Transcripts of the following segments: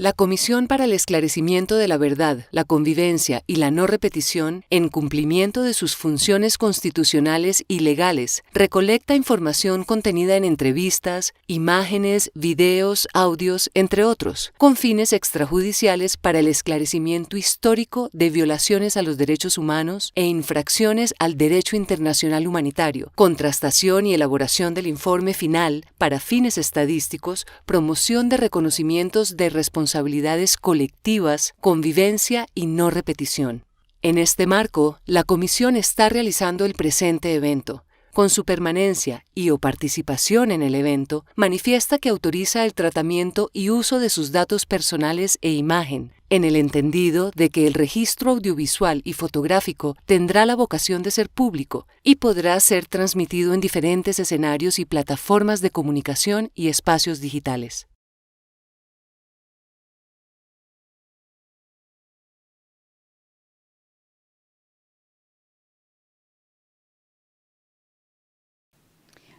La Comisión para el Esclarecimiento de la Verdad, la Convivencia y la No Repetición, en cumplimiento de sus funciones constitucionales y legales, recolecta información contenida en entrevistas, imágenes, videos, audios, entre otros, con fines extrajudiciales para el esclarecimiento histórico de violaciones a los derechos humanos e infracciones al derecho internacional humanitario, contrastación y elaboración del informe final para fines estadísticos, promoción de reconocimientos de responsabilidades colectivas, convivencia y no repetición. En este marco, la Comisión está realizando el presente evento. Con su permanencia y o participación en el evento, manifiesta que autoriza el tratamiento y uso de sus datos personales e imagen, en el entendido de que el registro audiovisual y fotográfico tendrá la vocación de ser público y podrá ser transmitido en diferentes escenarios y plataformas de comunicación y espacios digitales.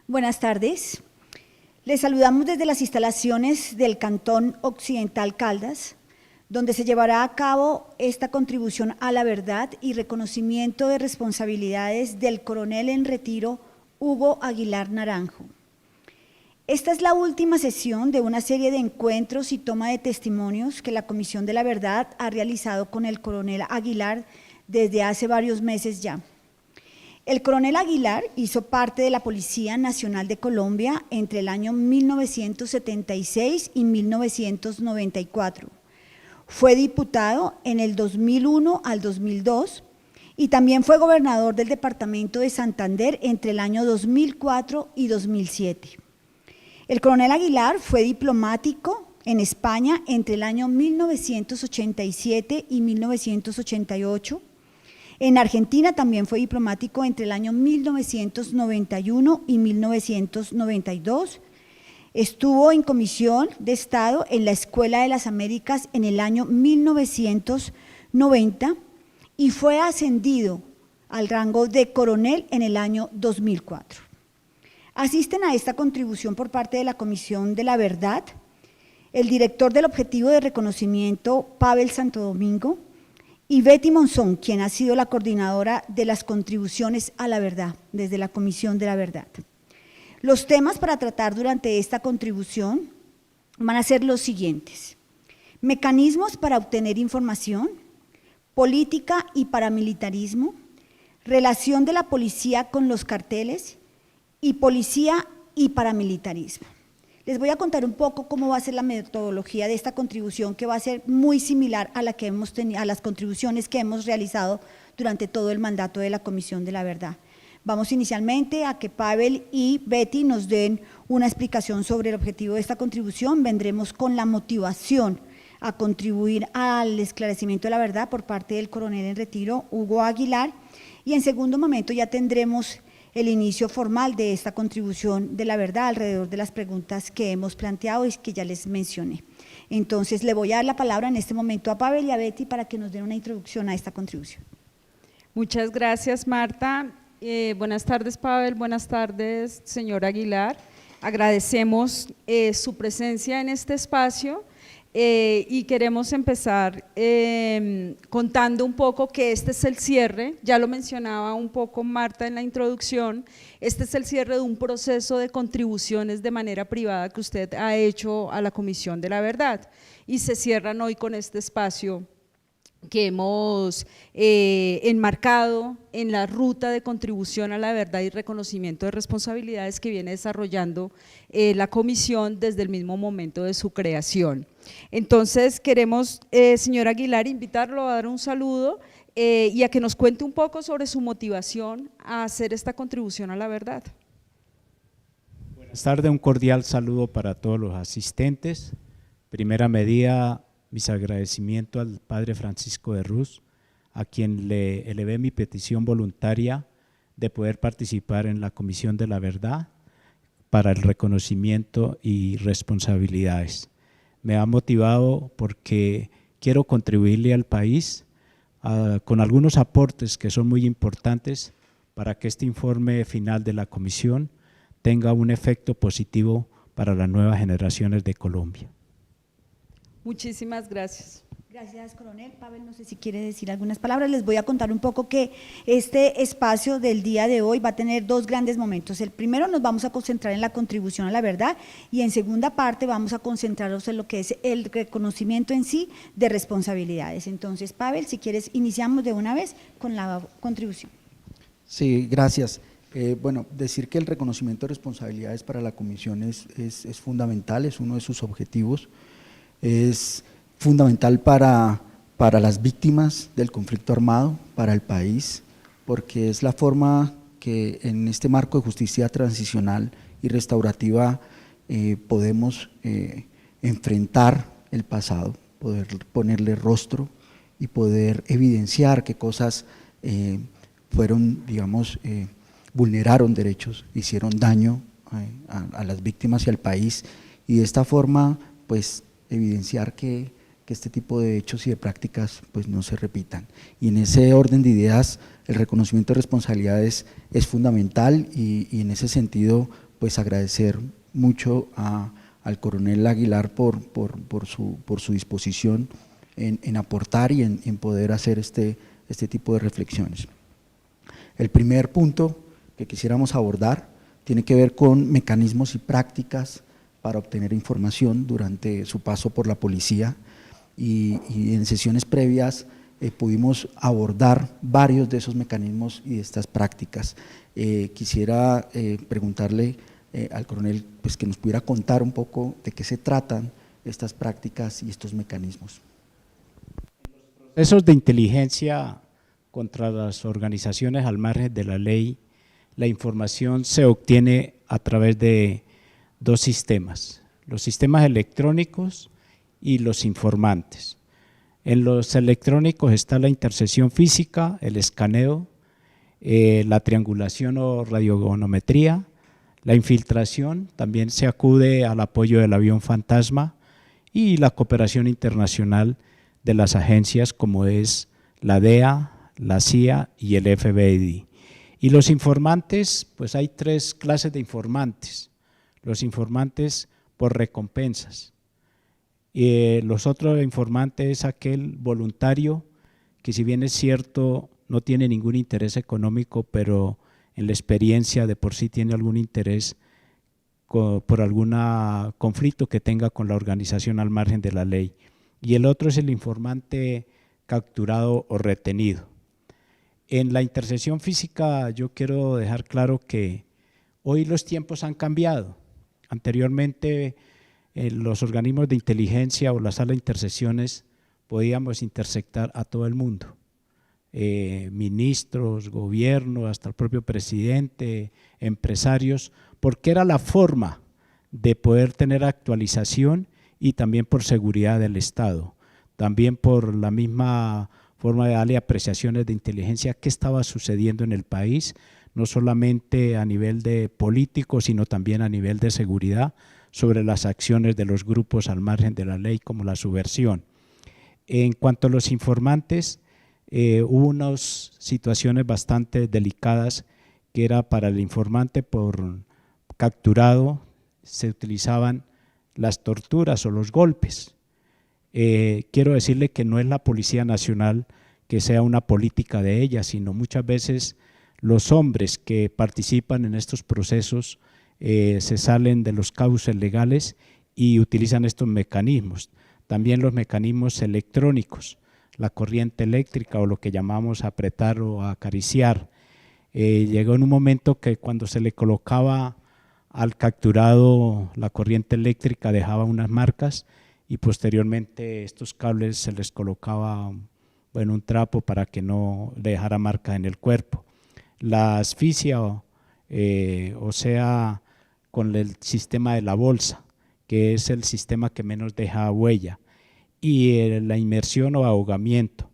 Buenas tardes. Les saludamos desde las instalaciones del Cantón Occidental Caldas, donde se llevará a cabo esta contribución a la verdad y reconocimiento de responsabilidades del coronel en retiro Hugo Aguilar Naranjo. Esta es la última sesión de una serie de encuentros y toma de testimonios que la Comisión de la Verdad ha realizado con el coronel Aguilar desde hace varios meses ya. El coronel Aguilar hizo parte de la Policía Nacional de Colombia entre el año 1976 y 1994. Fue diputado en el 2001 al 2002 y también fue gobernador del departamento de Santander entre el año 2004 y 2007. El coronel Aguilar fue diplomático en España entre el año 1987 y 1988. En Argentina también fue diplomático entre el año 1991 y 1992. Estuvo en Comisión de Estado en la Escuela de las Américas en el año 1990 y fue ascendido al rango de coronel en el año 2004. Asisten a esta contribución por parte de la Comisión de la Verdad el director del Objetivo de Reconocimiento, Pavel Santo Domingo, y Betty Monzón, quien ha sido la coordinadora de las contribuciones a la verdad desde la Comisión de la Verdad. Los temas para tratar durante esta contribución van a ser los siguientes: mecanismos para obtener información, política y paramilitarismo, relación de la policía con los carteles y policía y paramilitarismo. Les voy a contar un poco cómo va a ser la metodología de esta contribución, que va a ser muy similar a las contribuciones que hemos realizado durante todo el mandato de la Comisión de la Verdad. Vamos inicialmente a que Pavel y Betty nos den una explicación sobre el objetivo de esta contribución. Vendremos con la motivación a contribuir al esclarecimiento de la verdad por parte del coronel en retiro, Hugo Aguilar, y en segundo momento ya tendremos el inicio formal de esta contribución de la verdad alrededor de las preguntas que hemos planteado y que ya les mencioné. Entonces, le voy a dar la palabra en este momento a Pavel y a Betty para que nos den una introducción a esta contribución. Muchas gracias, Marta. Buenas tardes, Pavel. Buenas tardes, señor Aguilar. Agradecemos su presencia en este espacio. Y queremos empezar contando un poco que este es el cierre, ya lo mencionaba un poco Marta en la introducción, este es el cierre de un proceso de contribuciones de manera privada que usted ha hecho a la Comisión de la Verdad y se cierran hoy con este espacio que hemos enmarcado en la ruta de contribución a la verdad y reconocimiento de responsabilidades que viene desarrollando la comisión desde el mismo momento de su creación. Entonces queremos, señor Aguilar, invitarlo a dar un saludo y a que nos cuente un poco sobre su motivación a hacer esta contribución a la verdad. Buenas tardes, un cordial saludo para todos los asistentes. Primera medida, mis agradecimientos al padre Francisco de Ruz, a quien le elevé mi petición voluntaria de poder participar en la Comisión de la Verdad para el reconocimiento y responsabilidades. Me ha motivado porque quiero contribuirle al país con algunos aportes que son muy importantes para que este informe final de la Comisión tenga un efecto positivo para las nuevas generaciones de Colombia. Muchísimas gracias. Gracias, coronel. Pavel, no sé si quiere decir algunas palabras. Les voy a contar un poco que este espacio del día de hoy va a tener dos grandes momentos. El primero, nos vamos a concentrar en la contribución a la verdad, y en segunda parte vamos a concentrarnos en lo que es el reconocimiento en sí de responsabilidades. Entonces, Pavel, si quieres, iniciamos de una vez con la contribución. Sí, gracias. Bueno, decir que el reconocimiento de responsabilidades para la comisión es fundamental, es uno de sus objetivos, es fundamental para las víctimas del conflicto armado, para el país, porque es la forma que en este marco de justicia transicional y restaurativa podemos enfrentar el pasado, poder ponerle rostro y poder evidenciar qué cosas fueron, digamos, vulneraron derechos, hicieron daño a las víctimas y al país, y de esta forma pues evidenciar que este tipo de hechos y de prácticas pues no se repitan. Y en ese orden de ideas el reconocimiento de responsabilidades es fundamental, y en ese sentido pues agradecer mucho al coronel Aguilar por su disposición en aportar y en poder hacer este tipo de reflexiones. El primer punto que quisiéramos abordar tiene que ver con mecanismos y prácticas para obtener información durante su paso por la policía, y en sesiones previas pudimos abordar varios de esos mecanismos y de estas prácticas. Quisiera preguntarle al coronel pues, que nos pudiera contar un poco de qué se tratan estas prácticas y estos mecanismos. Procesos de inteligencia contra las organizaciones al margen de la ley, la información se obtiene a través de dos sistemas, los sistemas electrónicos y los informantes. En los electrónicos está la intercesión física, el escaneo, la triangulación o radiogonometría, la infiltración, también se acude al apoyo del avión fantasma, y la cooperación internacional de las agencias como es la DEA, la CIA y el FBI. Y los informantes, pues hay tres clases de informantes: los informantes por recompensas, los otros informantes es aquel voluntario que, si bien es cierto no tiene ningún interés económico, pero en la experiencia de por sí tiene algún interés por algún conflicto que tenga con la organización al margen de la ley. Y el otro es el informante capturado o retenido. En la intercesión física yo quiero dejar claro que hoy los tiempos han cambiado. Anteriormente los organismos de inteligencia o la sala de intercesiones podíamos interceptar a todo el mundo, ministros, gobierno, hasta el propio presidente, empresarios, porque era la forma de poder tener actualización, y también por seguridad del Estado, también por la misma forma de darle apreciaciones de inteligencia qué estaba sucediendo en el país, no solamente a nivel de político, sino también a nivel de seguridad, sobre las acciones de los grupos al margen de la ley, como la subversión. En cuanto a los informantes, hubo unas situaciones bastante delicadas, que era para el informante por capturado, se utilizaban las torturas o los golpes. Quiero decirle que no es la Policía Nacional que sea una política de ella, sino muchas veces los hombres que participan en estos procesos se salen de los cauces legales y utilizan estos mecanismos. También los mecanismos electrónicos, la corriente eléctrica o lo que llamamos apretar o acariciar. Llegó en un momento que cuando se le colocaba al capturado la corriente eléctrica dejaba unas marcas, y posteriormente estos cables se les colocaba un trapo para que no le dejara marcas en el cuerpo. La asfixia, o sea, con el sistema de la bolsa, que es el sistema que menos deja huella, y la inmersión o ahogamiento,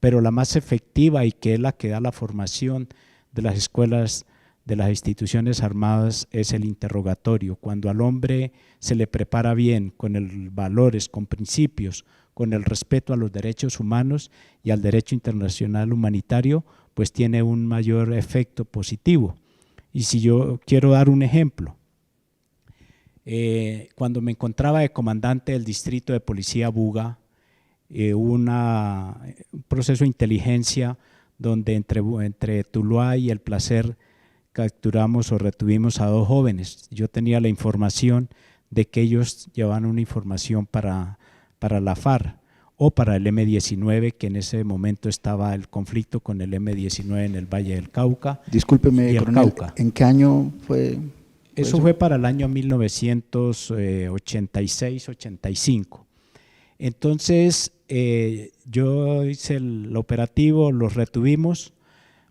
pero la más efectiva, y que es la que da la formación de las escuelas de las instituciones armadas, es el interrogatorio. Cuando al hombre se le prepara bien, con valores, con principios, con el respeto a los derechos humanos y al derecho internacional humanitario, pues tiene un mayor efecto positivo. Y si yo quiero dar un ejemplo, Cuando me encontraba de comandante del distrito de policía Buga, hubo un proceso de inteligencia donde entre Tuluá y El Placer capturamos o retuvimos a 2 jóvenes. Yo tenía la información de que ellos llevaban una información para la FARC o para el M-19, que en ese momento estaba el conflicto con el M-19 en el Valle del Cauca. Discúlpeme, coronel, ¿en qué año fue? Eso fue para el año 1986-85. Entonces, yo hice el operativo, los retuvimos,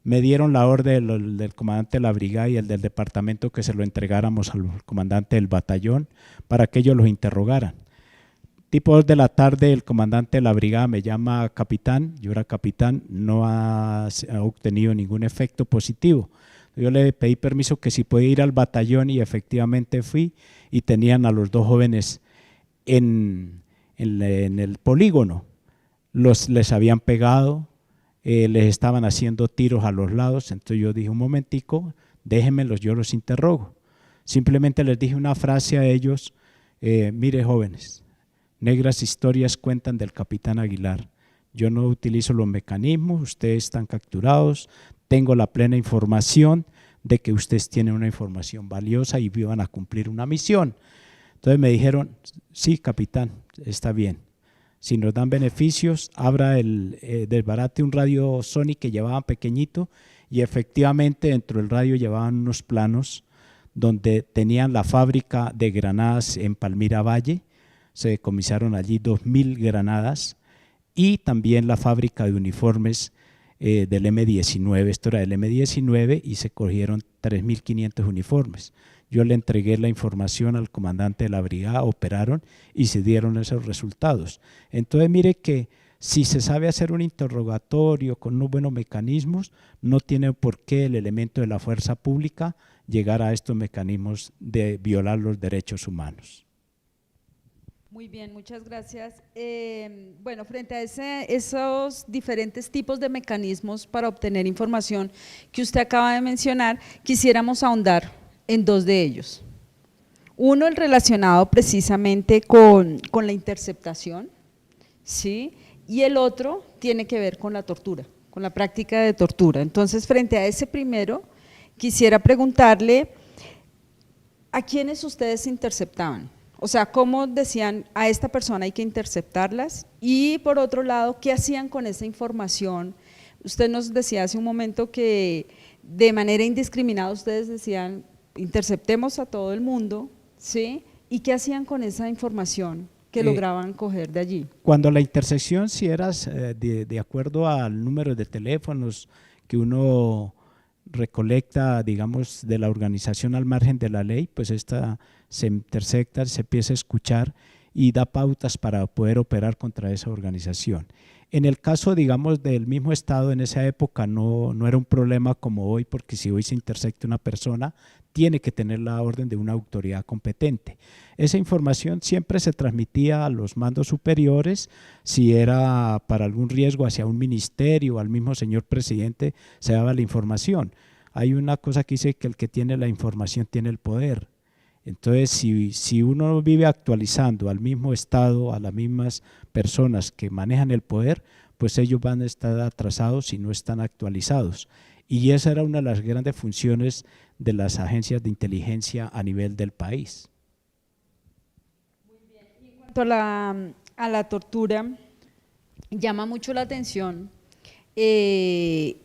me dieron la orden del comandante de la brigada y el del departamento que se lo entregáramos al comandante del batallón para que ellos los interrogaran. Tipo 2 de la tarde, el comandante de la brigada me llama capitán, yo era capitán, no ha obtenido ningún efecto positivo. Yo le pedí permiso que si podía ir al batallón y efectivamente fui, y tenían a los 2 jóvenes en el polígono. Les habían pegado, les estaban haciendo tiros a los lados. Entonces yo dije, un momentico, déjenmelos, yo los interrogo. Simplemente les dije una frase a ellos: mire, jóvenes, negras historias cuentan del capitán Aguilar. Yo no utilizo los mecanismos, ustedes están capturados, tengo la plena información de que ustedes tienen una información valiosa y iban a cumplir una misión. Entonces me dijeron, sí, capitán, está bien. Si nos dan beneficios, desbarate un radio Sony que llevaban pequeñito, y efectivamente dentro del radio llevaban unos planos donde tenían la fábrica de granadas en Palmira Valle, se decomisaron allí 2.000 granadas, y también la fábrica de uniformes del M-19, esto era del M-19, y se cogieron 3.500 uniformes. Yo le entregué la información al comandante de la brigada, operaron y se dieron esos resultados. Entonces mire que si se sabe hacer un interrogatorio con unos buenos mecanismos, no tiene por qué el elemento de la fuerza pública llegar a estos mecanismos de violar los derechos humanos. Muy bien, muchas gracias. Bueno, frente a esos diferentes tipos de mecanismos para obtener información que usted acaba de mencionar, quisiéramos ahondar en 2 de ellos. Uno, el relacionado precisamente con la interceptación, ¿sí? Y el otro tiene que ver con la tortura, con la práctica de tortura. Entonces, frente a ese primero, quisiera preguntarle, ¿a quiénes ustedes interceptaban? O sea, ¿cómo decían a esta persona hay que interceptarlas? Y por otro lado, ¿qué hacían con esa información? Usted nos decía hace un momento que de manera indiscriminada ustedes decían interceptemos a todo el mundo, ¿sí? ¿Y qué hacían con esa información que lograban coger de allí? Cuando la intersección, si eras de acuerdo al número de teléfonos que uno recolecta, digamos, de la organización al margen de la ley, pues esta se intersecta, se empieza a escuchar y da pautas para poder operar contra esa organización. En el caso, digamos, del mismo Estado, en esa época no era un problema como hoy, porque si hoy se intersecta una persona, tiene que tener la orden de una autoridad competente. Esa información siempre se transmitía a los mandos superiores, si era para algún riesgo hacia un ministerio o al mismo señor presidente, se daba la información. Hay una cosa que dice que el que tiene la información tiene el poder. Entonces, si uno vive actualizando al mismo Estado, a las mismas personas que manejan el poder, pues ellos van a estar atrasados si no están actualizados. Y esa era una de las grandes funciones de las agencias de inteligencia a nivel del país. Muy bien. Y en cuanto a la tortura, llama mucho la atención que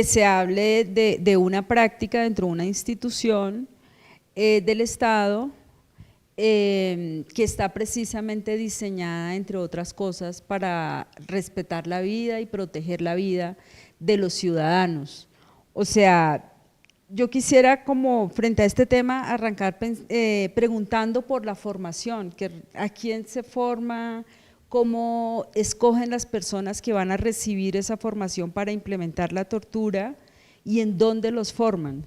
se hable de una práctica dentro de una institución del Estado que está precisamente diseñada, entre otras cosas, para respetar la vida y proteger la vida de los ciudadanos. O sea, yo quisiera, como frente a este tema, arrancar preguntando por la formación, a quién se forma, cómo escogen las personas que van a recibir esa formación para implementar la tortura y en dónde los forman.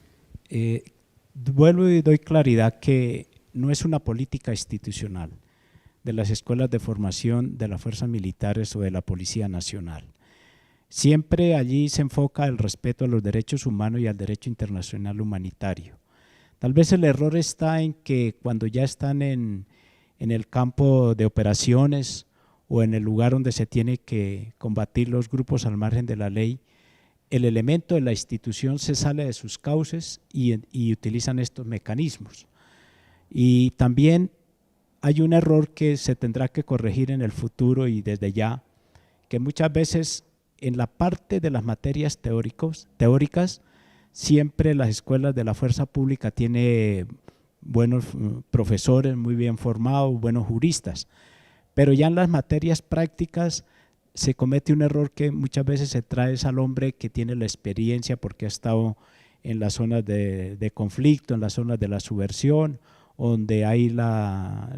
Vuelvo y doy claridad que no es una política institucional de las escuelas de formación de las fuerzas militares o de la Policía Nacional. Siempre allí se enfoca el respeto a los derechos humanos y al derecho internacional humanitario. Tal vez el error está en que cuando ya están en el campo de operaciones o en el lugar donde se tiene que combatir los grupos al margen de la ley, el elemento de la institución se sale de sus cauces y utilizan estos mecanismos. Y también hay un error que se tendrá que corregir en el futuro y desde ya, que muchas veces en la parte de las materias teóricas, siempre las escuelas de la fuerza pública tienen buenos profesores, muy bien formados, buenos juristas, pero ya en las materias prácticas se comete un error que muchas veces se trae al hombre que tiene la experiencia porque ha estado en las zonas de conflicto, en las zonas de la subversión, donde hay la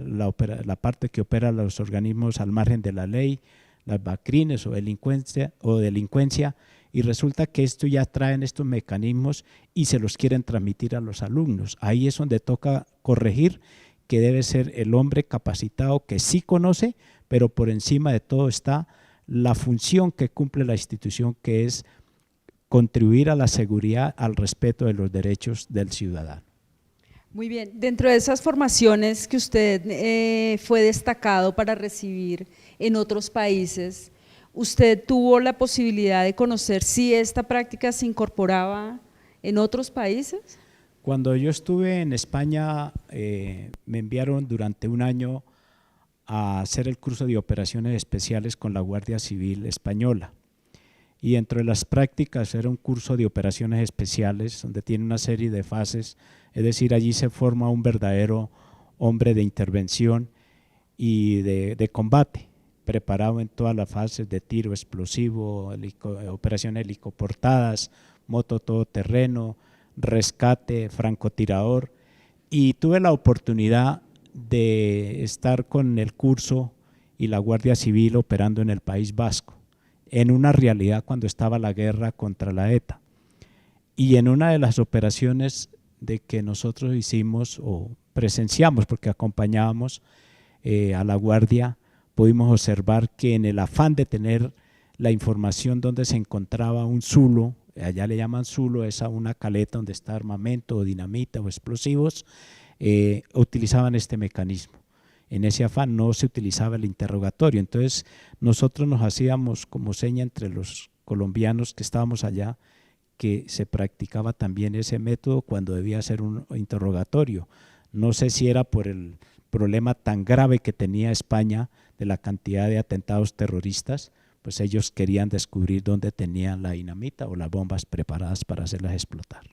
parte que opera los organismos al margen de la ley, las BACRINES o delincuencia, y resulta que esto ya traen estos mecanismos y se los quieren transmitir a los alumnos. Ahí es donde toca corregir, que debe ser el hombre capacitado que sí conoce, pero por encima de todo está la función que cumple la institución, que es contribuir a la seguridad, al respeto de los derechos del ciudadano. Muy bien, dentro de esas formaciones que usted fue destacado para recibir en otros países, ¿usted tuvo la posibilidad de conocer si esta práctica se incorporaba en otros países? Cuando yo estuve en España, me enviaron durante un año a hacer el curso de operaciones especiales con la Guardia Civil Española. Y dentro de las prácticas era un curso de operaciones especiales donde tiene una serie de fases, es decir, allí se forma un verdadero hombre de intervención y de combate, preparado en todas las fases de tiro explosivo, operaciones helicoportadas, moto todoterreno, rescate, francotirador, y tuve la oportunidad de estar con el curso y la Guardia Civil operando en el País Vasco, en una realidad cuando estaba la guerra contra la ETA. Y en una de las operaciones de que nosotros hicimos o presenciamos, porque acompañábamos a la Guardia, pudimos observar que en el afán de tener la información donde se encontraba un zulo, allá le llaman zulo, es a una caleta donde está armamento o dinamita o explosivos, utilizaban este mecanismo. En ese afán no se utilizaba el interrogatorio, entonces nosotros nos hacíamos como seña entre los colombianos que estábamos allá que se practicaba también ese método cuando debía ser un interrogatorio. No sé si era por el problema tan grave que tenía España de la cantidad de atentados terroristas, pues ellos querían descubrir dónde tenían la dinamita o las bombas preparadas para hacerlas explotar.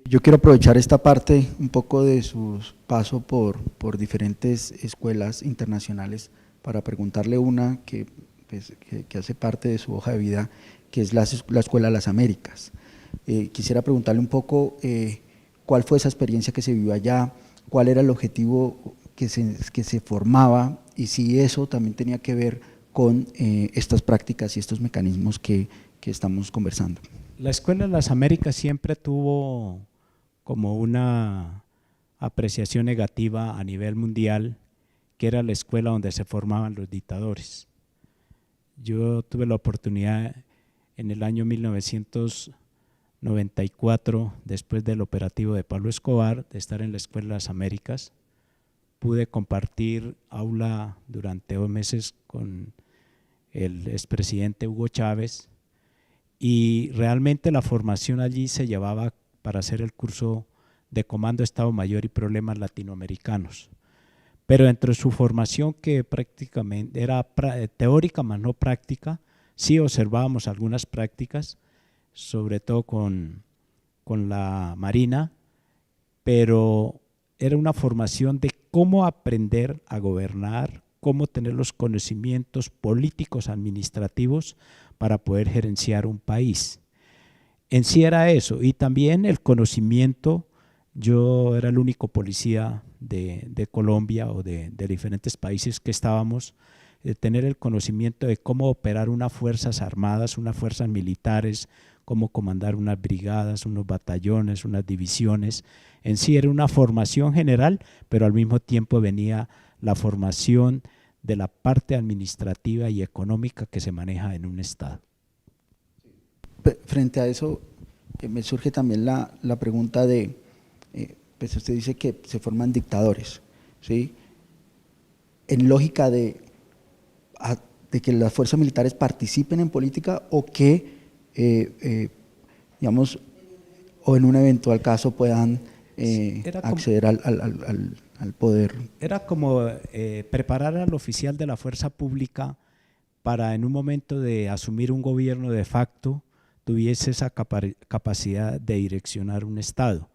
Yo quiero aprovechar esta parte un poco de su paso por diferentes escuelas internacionales para preguntarle una que hace parte de su hoja de vida, que es la Escuela de las Américas. Quisiera preguntarle un poco cuál fue esa experiencia que se vivió allá, cuál era el objetivo que se formaba y si eso también tenía que ver con estas prácticas y estos mecanismos que estamos conversando. La Escuela de las Américas siempre tuvo como una apreciación negativa a nivel mundial, que era la escuela donde se formaban los dictadores. Yo tuve la oportunidad en el año 1994, después del operativo de Pablo Escobar, de estar en la Escuela de las Américas. Pude compartir aula durante 2 meses con el expresidente Hugo Chávez y realmente la formación allí se llevaba para hacer el curso de Comando Estado Mayor y Problemas Latinoamericanos. Pero dentro de su formación, que prácticamente era teórica más no práctica, sí observábamos algunas prácticas, sobre todo con la Marina, pero era una formación de cómo aprender a gobernar, cómo tener los conocimientos políticos administrativos para poder gerenciar un país. En sí era eso, y también el conocimiento. Yo era el único policía de Colombia o de diferentes países que estábamos, tener el conocimiento de cómo operar unas fuerzas armadas, unas fuerzas militares, cómo comandar unas brigadas, unos batallones, unas divisiones. En sí era una formación general, pero al mismo tiempo venía la formación de la parte administrativa y económica que se maneja en un Estado. Frente a eso, me surge también la pregunta de pues usted dice que se forman dictadores, ¿sí? En lógica de que las fuerzas militares participen en política o que, digamos, o en un eventual caso puedan acceder al poder. Era como preparar al oficial de la fuerza pública para en un momento de asumir un gobierno de facto tuviese esa capacidad de direccionar un Estado,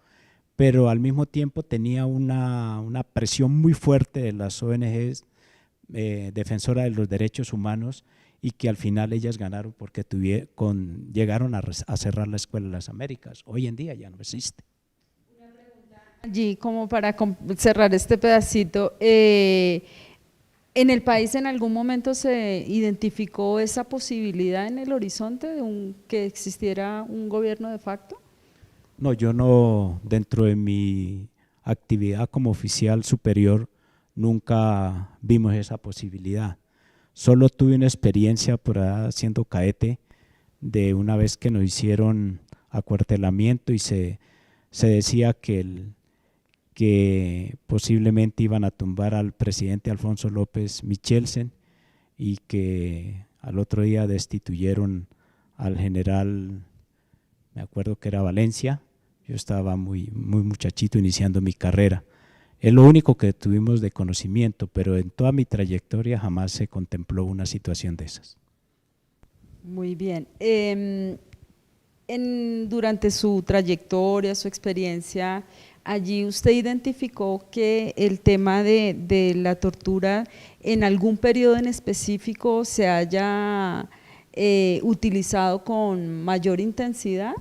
pero al mismo tiempo tenía una presión muy fuerte de las ONGs defensoras de los derechos humanos y que al final ellas ganaron porque llegaron a cerrar la Escuela de las Américas. Hoy en día ya no existe. Allí, como para cerrar este pedacito, ¿en el país en algún momento se identificó esa posibilidad en el horizonte de que existiera un gobierno de facto? No, yo no, dentro de mi actividad como oficial superior, nunca vimos esa posibilidad. Solo tuve una experiencia por ahí siendo caete de una vez que nos hicieron acuartelamiento y se decía que posiblemente iban a tumbar al presidente Alfonso López Michelsen y que al otro día destituyeron al general, me acuerdo que era Valencia. Yo estaba muy muchachito iniciando mi carrera. Es lo único que tuvimos de conocimiento, pero en toda mi trayectoria jamás se contempló una situación de esas. Muy bien. Durante su trayectoria, su experiencia, allí usted identificó que el tema de la tortura en algún periodo en específico se haya utilizado con mayor intensidad.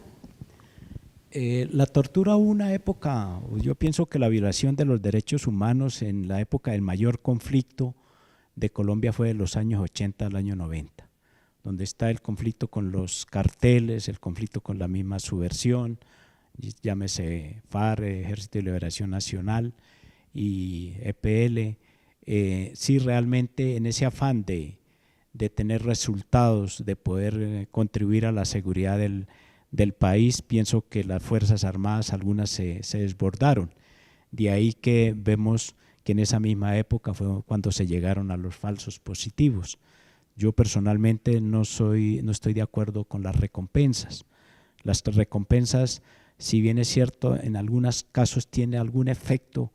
La tortura hubo una época, yo pienso que la violación de los derechos humanos en la época del mayor conflicto de Colombia fue de los años 80 al año 90, donde está el conflicto con los carteles, el conflicto con la misma subversión, llámese FARC, Ejército de Liberación Nacional y EPL. Sí, realmente en ese afán de tener resultados, de poder contribuir a la seguridad del país, pienso que las Fuerzas Armadas, algunas se desbordaron. De ahí que vemos que en esa misma época fue cuando se llegaron a los falsos positivos. Yo personalmente no estoy de acuerdo con las recompensas. Las recompensas, si bien es cierto, en algunos casos tiene algún efecto,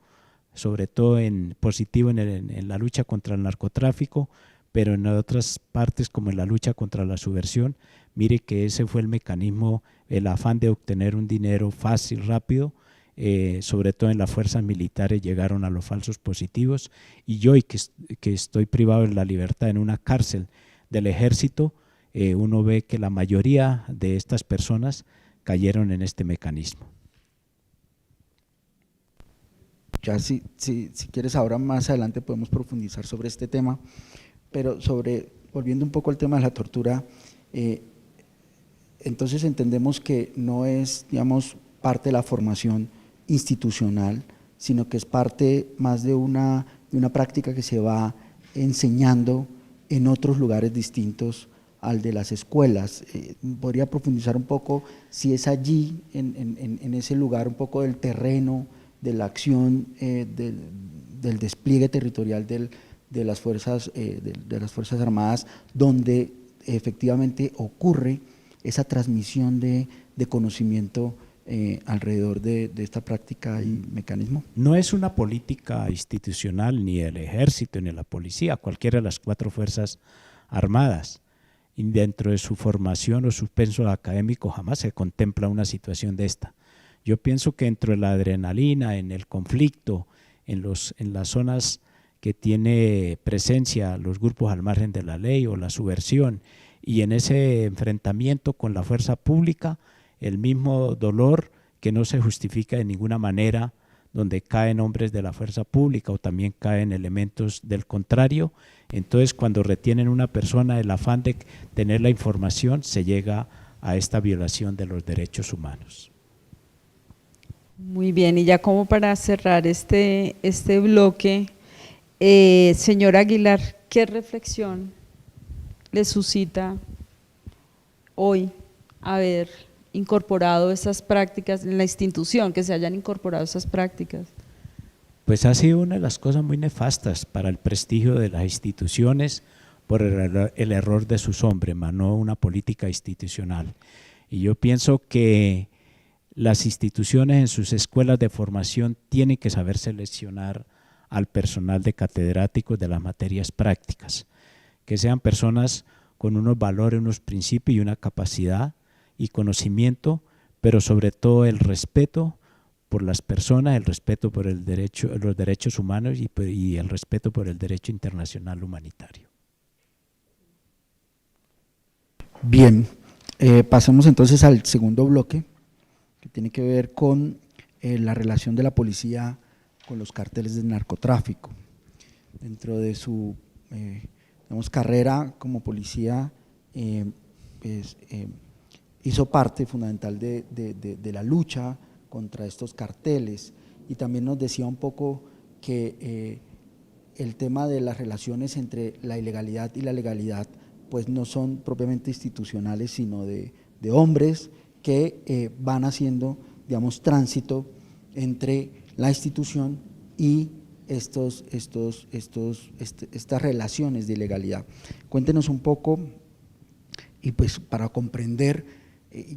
sobre todo en positivo en la lucha contra el narcotráfico, pero en otras partes como en la lucha contra la subversión, mire que ese fue el mecanismo, el afán de obtener un dinero fácil, rápido, sobre todo en las fuerzas militares llegaron a los falsos positivos, y yo que estoy privado de la libertad en una cárcel del ejército, uno ve que la mayoría de estas personas cayeron en este mecanismo. Ya si quieres ahora más adelante podemos profundizar sobre este tema, pero volviendo un poco al tema de la tortura, entonces entendemos que no es, digamos, parte de la formación institucional, sino que es parte más de una práctica que se va enseñando en otros lugares distintos al de las escuelas. ¿Podría profundizar un poco si es allí, en ese lugar, un poco del terreno, de la acción, del despliegue territorial de las Fuerzas Armadas, donde efectivamente ocurre esa transmisión de conocimiento alrededor de esta práctica y mecanismo? No es una política institucional ni el ejército ni la policía, cualquiera de las 4 fuerzas armadas. Y dentro de su formación o su penso académico jamás se contempla una situación de esta. Yo pienso que dentro de la adrenalina, en el conflicto, en las zonas que tiene presencia los grupos al margen de la ley o la subversión, y en ese enfrentamiento con la fuerza pública, el mismo dolor que no se justifica de ninguna manera, donde caen hombres de la fuerza pública o también caen elementos del contrario. Entonces, cuando retienen una persona, el afán de tener la información, se llega a esta violación de los derechos humanos. Muy bien, y ya como para cerrar este bloque, señor Aguilar, ¿qué reflexión le suscita hoy haber incorporado esas prácticas en la institución, que se hayan incorporado esas prácticas? Pues ha sido una de las cosas muy nefastas para el prestigio de las instituciones por el error de sus hombres, más no una política institucional. Y yo pienso que las instituciones en sus escuelas de formación tienen que saber seleccionar al personal de catedráticos de las materias prácticas, que sean personas con unos valores, unos principios y una capacidad y conocimiento, pero sobre todo el respeto por las personas, el respeto por el derecho, los derechos humanos y el respeto por el derecho internacional humanitario. Bien, pasemos entonces al segundo bloque, que tiene que ver con la relación de la policía con los carteles del narcotráfico. Dentro de su carrera como policía, hizo parte fundamental de la lucha contra estos carteles, y también nos decía un poco que el tema de las relaciones entre la ilegalidad y la legalidad pues no son propiamente institucionales, sino de hombres que van haciendo, digamos, tránsito entre la institución y estas relaciones de ilegalidad. Cuéntenos un poco, y pues para comprender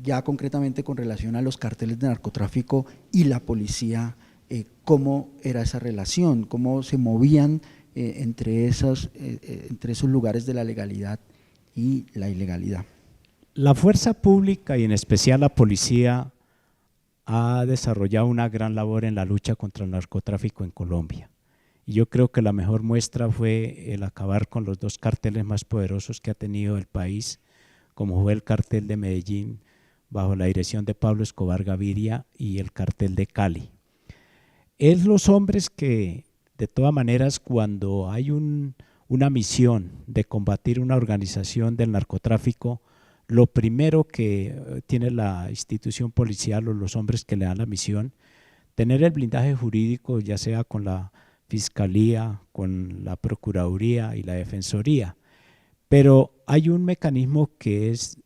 ya concretamente con relación a los carteles de narcotráfico y la policía, cómo era esa relación, cómo se movían entre esos lugares de la legalidad y la ilegalidad. La fuerza pública y en especial la policía ha desarrollado una gran labor en la lucha contra el narcotráfico en Colombia. Y yo creo que la mejor muestra fue el acabar con los dos carteles más poderosos que ha tenido el país, como fue el cartel de Medellín bajo la dirección de Pablo Escobar Gaviria y el cartel de Cali. Es los hombres que de todas maneras cuando hay una misión de combatir una organización del narcotráfico, lo primero que tiene la institución policial o los hombres que le dan la misión, tener el blindaje jurídico, ya sea con la Fiscalía, con la Procuraduría y la Defensoría, pero hay un mecanismo que es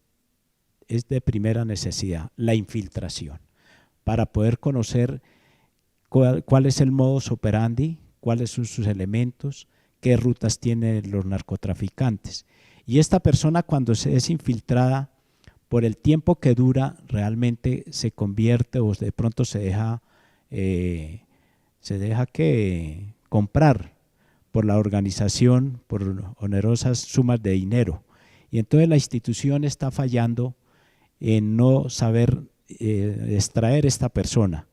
de primera necesidad, la infiltración, para poder conocer cuál es el modus operandi, cuáles son sus elementos, qué rutas tienen los narcotraficantes. Y esta persona cuando es infiltrada, por el tiempo que dura, realmente se convierte o de pronto se deja comprar por la organización, por onerosas sumas de dinero. Y entonces la institución está fallando en no saber extraer esta persona.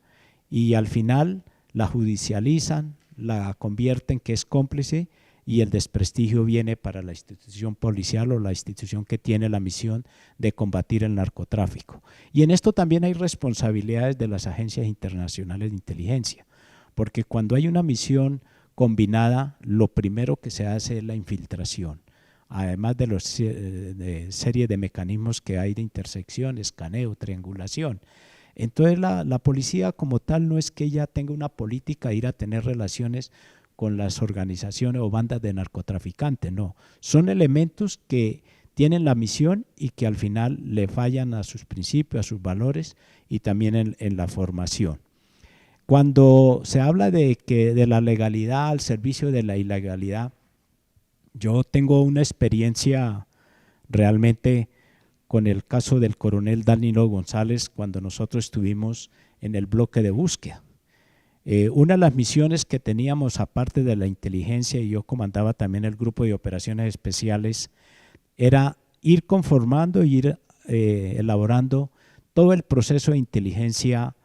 Y al final la judicializan, la convierten que es cómplice y el desprestigio viene para la institución policial o la institución que tiene la misión de combatir el narcotráfico. Y en esto también hay responsabilidades de las agencias internacionales de inteligencia, porque cuando hay una misión combinada, lo primero que se hace es la infiltración, además de los serie de mecanismos que hay de intersección, escaneo, triangulación. Entonces la policía como tal no es que ella tenga una política de ir a tener relaciones con las organizaciones o bandas de narcotraficantes, no, son elementos que tienen la misión y que al final le fallan a sus principios, a sus valores y también en la formación. Cuando se habla de la legalidad al servicio de la ilegalidad, yo tengo una experiencia realmente con el caso del coronel Danilo González cuando nosotros estuvimos en el bloque de búsqueda. Una de las misiones que teníamos aparte de la inteligencia, y yo comandaba también el grupo de operaciones especiales, era ir conformando y ir elaborando todo el proceso de inteligencia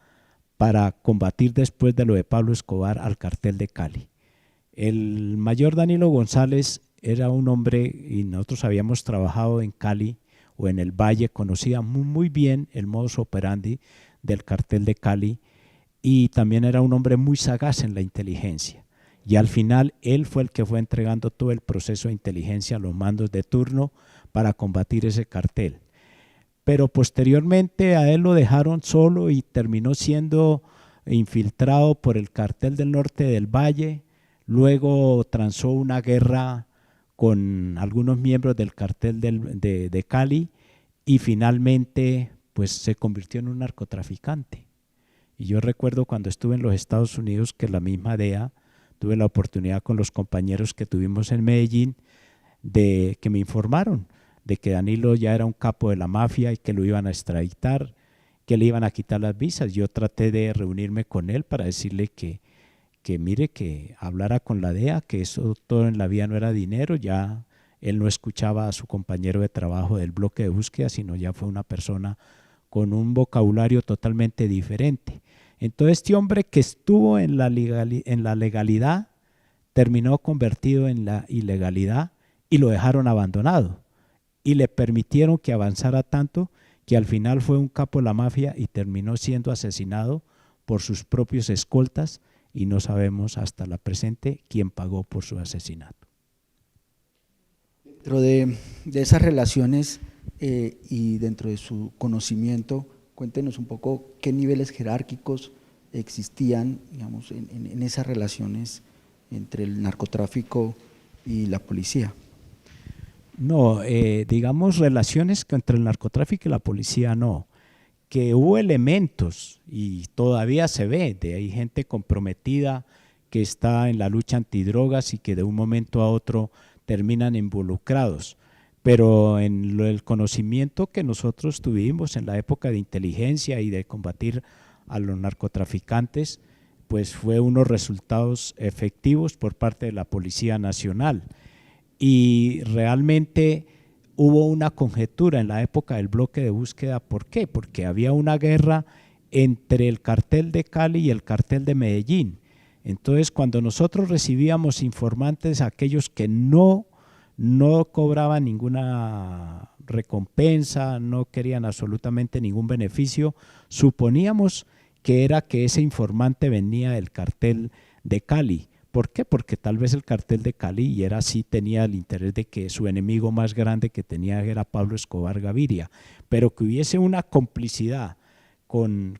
para combatir después de lo de Pablo Escobar al cartel de Cali. El mayor Danilo González era un hombre, y nosotros habíamos trabajado en Cali o en el Valle, conocía muy bien el modus operandi del cartel de Cali, y también era un hombre muy sagaz en la inteligencia. Y al final él fue el que fue entregando todo el proceso de inteligencia a los mandos de turno para combatir ese cartel. Pero posteriormente a él lo dejaron solo y terminó siendo infiltrado por el cartel del norte del Valle, luego transó una guerra con algunos miembros del cartel de Cali y finalmente pues se convirtió en un narcotraficante. Y yo recuerdo cuando estuve en los Estados Unidos que la misma DEA, tuve la oportunidad con los compañeros que tuvimos en Medellín, de que me informaron de que Danilo ya era un capo de la mafia y que lo iban a extraditar, que le iban a quitar las visas. Yo traté de reunirme con él para decirle que mire, que hablara con la DEA, que eso todo en la vida no era dinero. Ya él no escuchaba a su compañero de trabajo del bloque de búsqueda, sino ya fue una persona con un vocabulario totalmente diferente. Entonces este hombre que estuvo en la legalidad terminó convertido en la ilegalidad y lo dejaron abandonado y le permitieron que avanzara tanto que al final fue un capo de la mafia y terminó siendo asesinado por sus propios escoltas, y no sabemos hasta la presente quién pagó por su asesinato. Dentro de esas relaciones y dentro de su conocimiento, cuéntenos un poco qué niveles jerárquicos existían, digamos, en esas relaciones entre el narcotráfico y la policía. No, digamos relaciones entre el narcotráfico y la policía no, que hubo elementos y todavía se ve, de hay gente comprometida que está en la lucha antidrogas y que de un momento a otro terminan involucrados, pero en el conocimiento que nosotros tuvimos en la época de inteligencia y de combatir a los narcotraficantes, pues fue unos resultados efectivos por parte de la Policía Nacional. Y realmente hubo una conjetura en la época del bloque de búsqueda. ¿Por qué? Porque había una guerra entre el cartel de Cali y el cartel de Medellín. Entonces, cuando nosotros recibíamos informantes, aquellos que no cobraban ninguna recompensa, no querían absolutamente ningún beneficio, suponíamos que era que ese informante venía del cartel de Cali. ¿Por qué? Porque tal vez el cartel de Cali, y era así, tenía el interés de que su enemigo más grande que tenía era Pablo Escobar Gaviria, pero que hubiese una complicidad con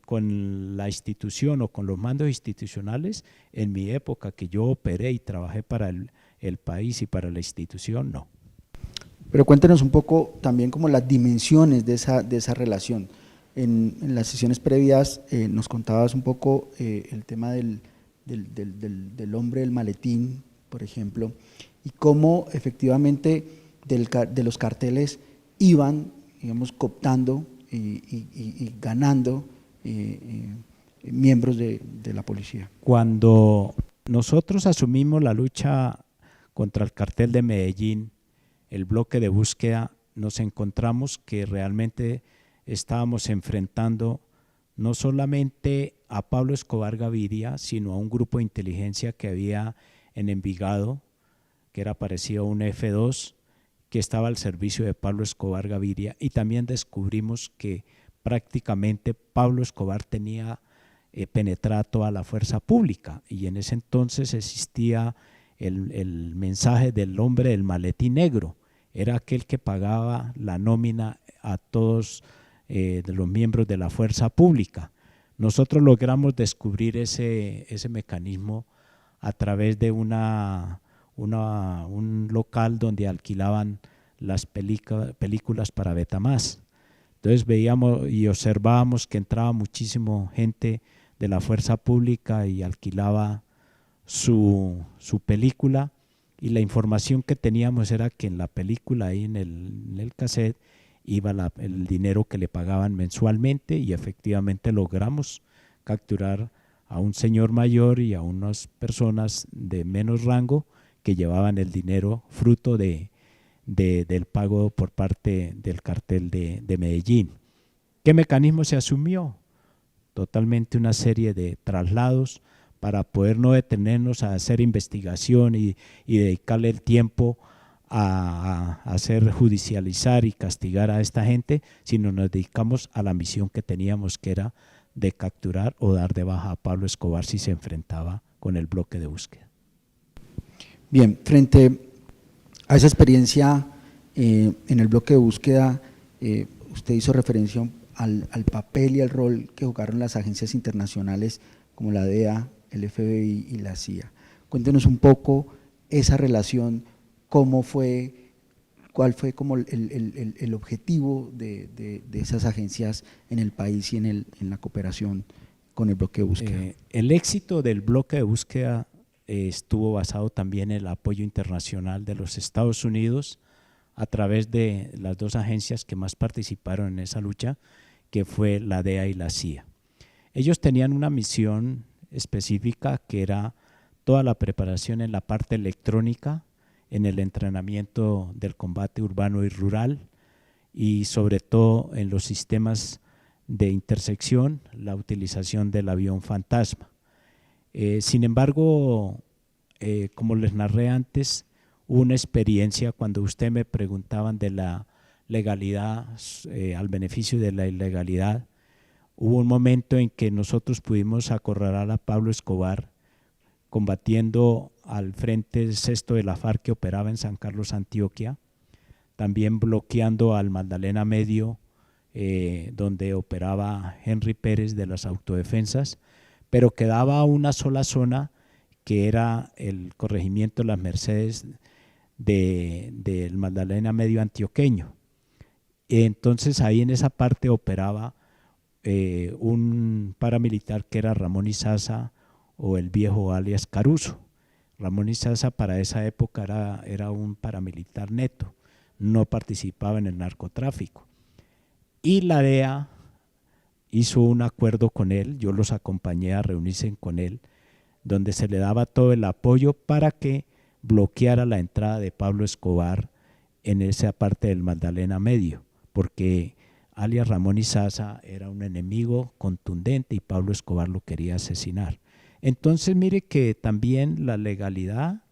la institución o con los mandos institucionales, en mi época que yo operé y trabajé para el país y para la institución, no. Pero cuéntenos un poco también como las dimensiones de esa relación. En las sesiones previas nos contabas un poco el tema del hombre del maletín, por ejemplo, y cómo efectivamente de los carteles iban, digamos, cooptando y ganando miembros de la policía. Cuando nosotros asumimos la lucha contra el cartel de Medellín, el bloque de búsqueda, nos encontramos que realmente estábamos enfrentando no solamente a Pablo Escobar Gaviria, sino a un grupo de inteligencia que había en Envigado, que era parecido a un F2, que estaba al servicio de Pablo Escobar Gaviria, y también descubrimos que prácticamente Pablo Escobar tenía penetrada toda la fuerza pública, y en ese entonces existía el mensaje del hombre del maletín negro, era aquel que pagaba la nómina a todos de los miembros de la fuerza pública. Nosotros logramos descubrir ese mecanismo a través de un local donde alquilaban las películas para Betamax. Entonces veíamos y observábamos que entraba muchísimo gente de la fuerza pública y alquilaba su película, y la información que teníamos era que en la película, ahí en el cassette, iba el dinero que le pagaban mensualmente, y efectivamente logramos capturar a un señor mayor y a unas personas de menos rango que llevaban el dinero fruto del pago por parte del cartel de Medellín. ¿Qué mecanismo se asumió? Totalmente una serie de traslados para poder no detenernos a hacer investigación y dedicarle el tiempo a hacer judicializar y castigar a esta gente, sino nos dedicamos a la misión que teníamos, que era de capturar o dar de baja a Pablo Escobar si se enfrentaba con el bloque de búsqueda. Bien, frente a esa experiencia en el bloque de búsqueda, usted hizo referencia al papel y al rol que jugaron las agencias internacionales como la DEA, el FBI y la CIA. Cuéntenos un poco esa relación, cómo fue ¿Cuál fue como el objetivo de esas agencias en el país y en la cooperación con el bloque de búsqueda? El éxito del bloque de búsqueda estuvo basado también en el apoyo internacional de los Estados Unidos a través de las dos agencias que más participaron en esa lucha, que fue la DEA y la CIA. Ellos tenían una misión específica que era toda la preparación en la parte electrónica, en el entrenamiento del combate urbano y rural y sobre todo en los sistemas de intersección, la utilización del avión fantasma. Sin embargo, como les narré antes, hubo una experiencia cuando usted me preguntaban de la legalidad al beneficio de la ilegalidad. Hubo un momento en que nosotros pudimos acorralar a Pablo Escobar combatiendo al Frente Sexto de la FARC que operaba en San Carlos, Antioquia, también bloqueando al Magdalena Medio, donde operaba Henry Pérez de las autodefensas, pero quedaba una sola zona que era el corregimiento de las Mercedes del Magdalena Medio antioqueño. Entonces ahí en esa parte operaba un paramilitar que era Ramón Izaza o el viejo alias Caruso. Ramón Izaza para esa época era un paramilitar neto, no participaba en el narcotráfico. Y la DEA hizo un acuerdo con él, yo los acompañé a reunirse con él, donde se le daba todo el apoyo para que bloqueara la entrada de Pablo Escobar en esa parte del Magdalena Medio, porque alias Ramón Izaza era un enemigo contundente y Pablo Escobar lo quería asesinar. Entonces mire que también la legalidad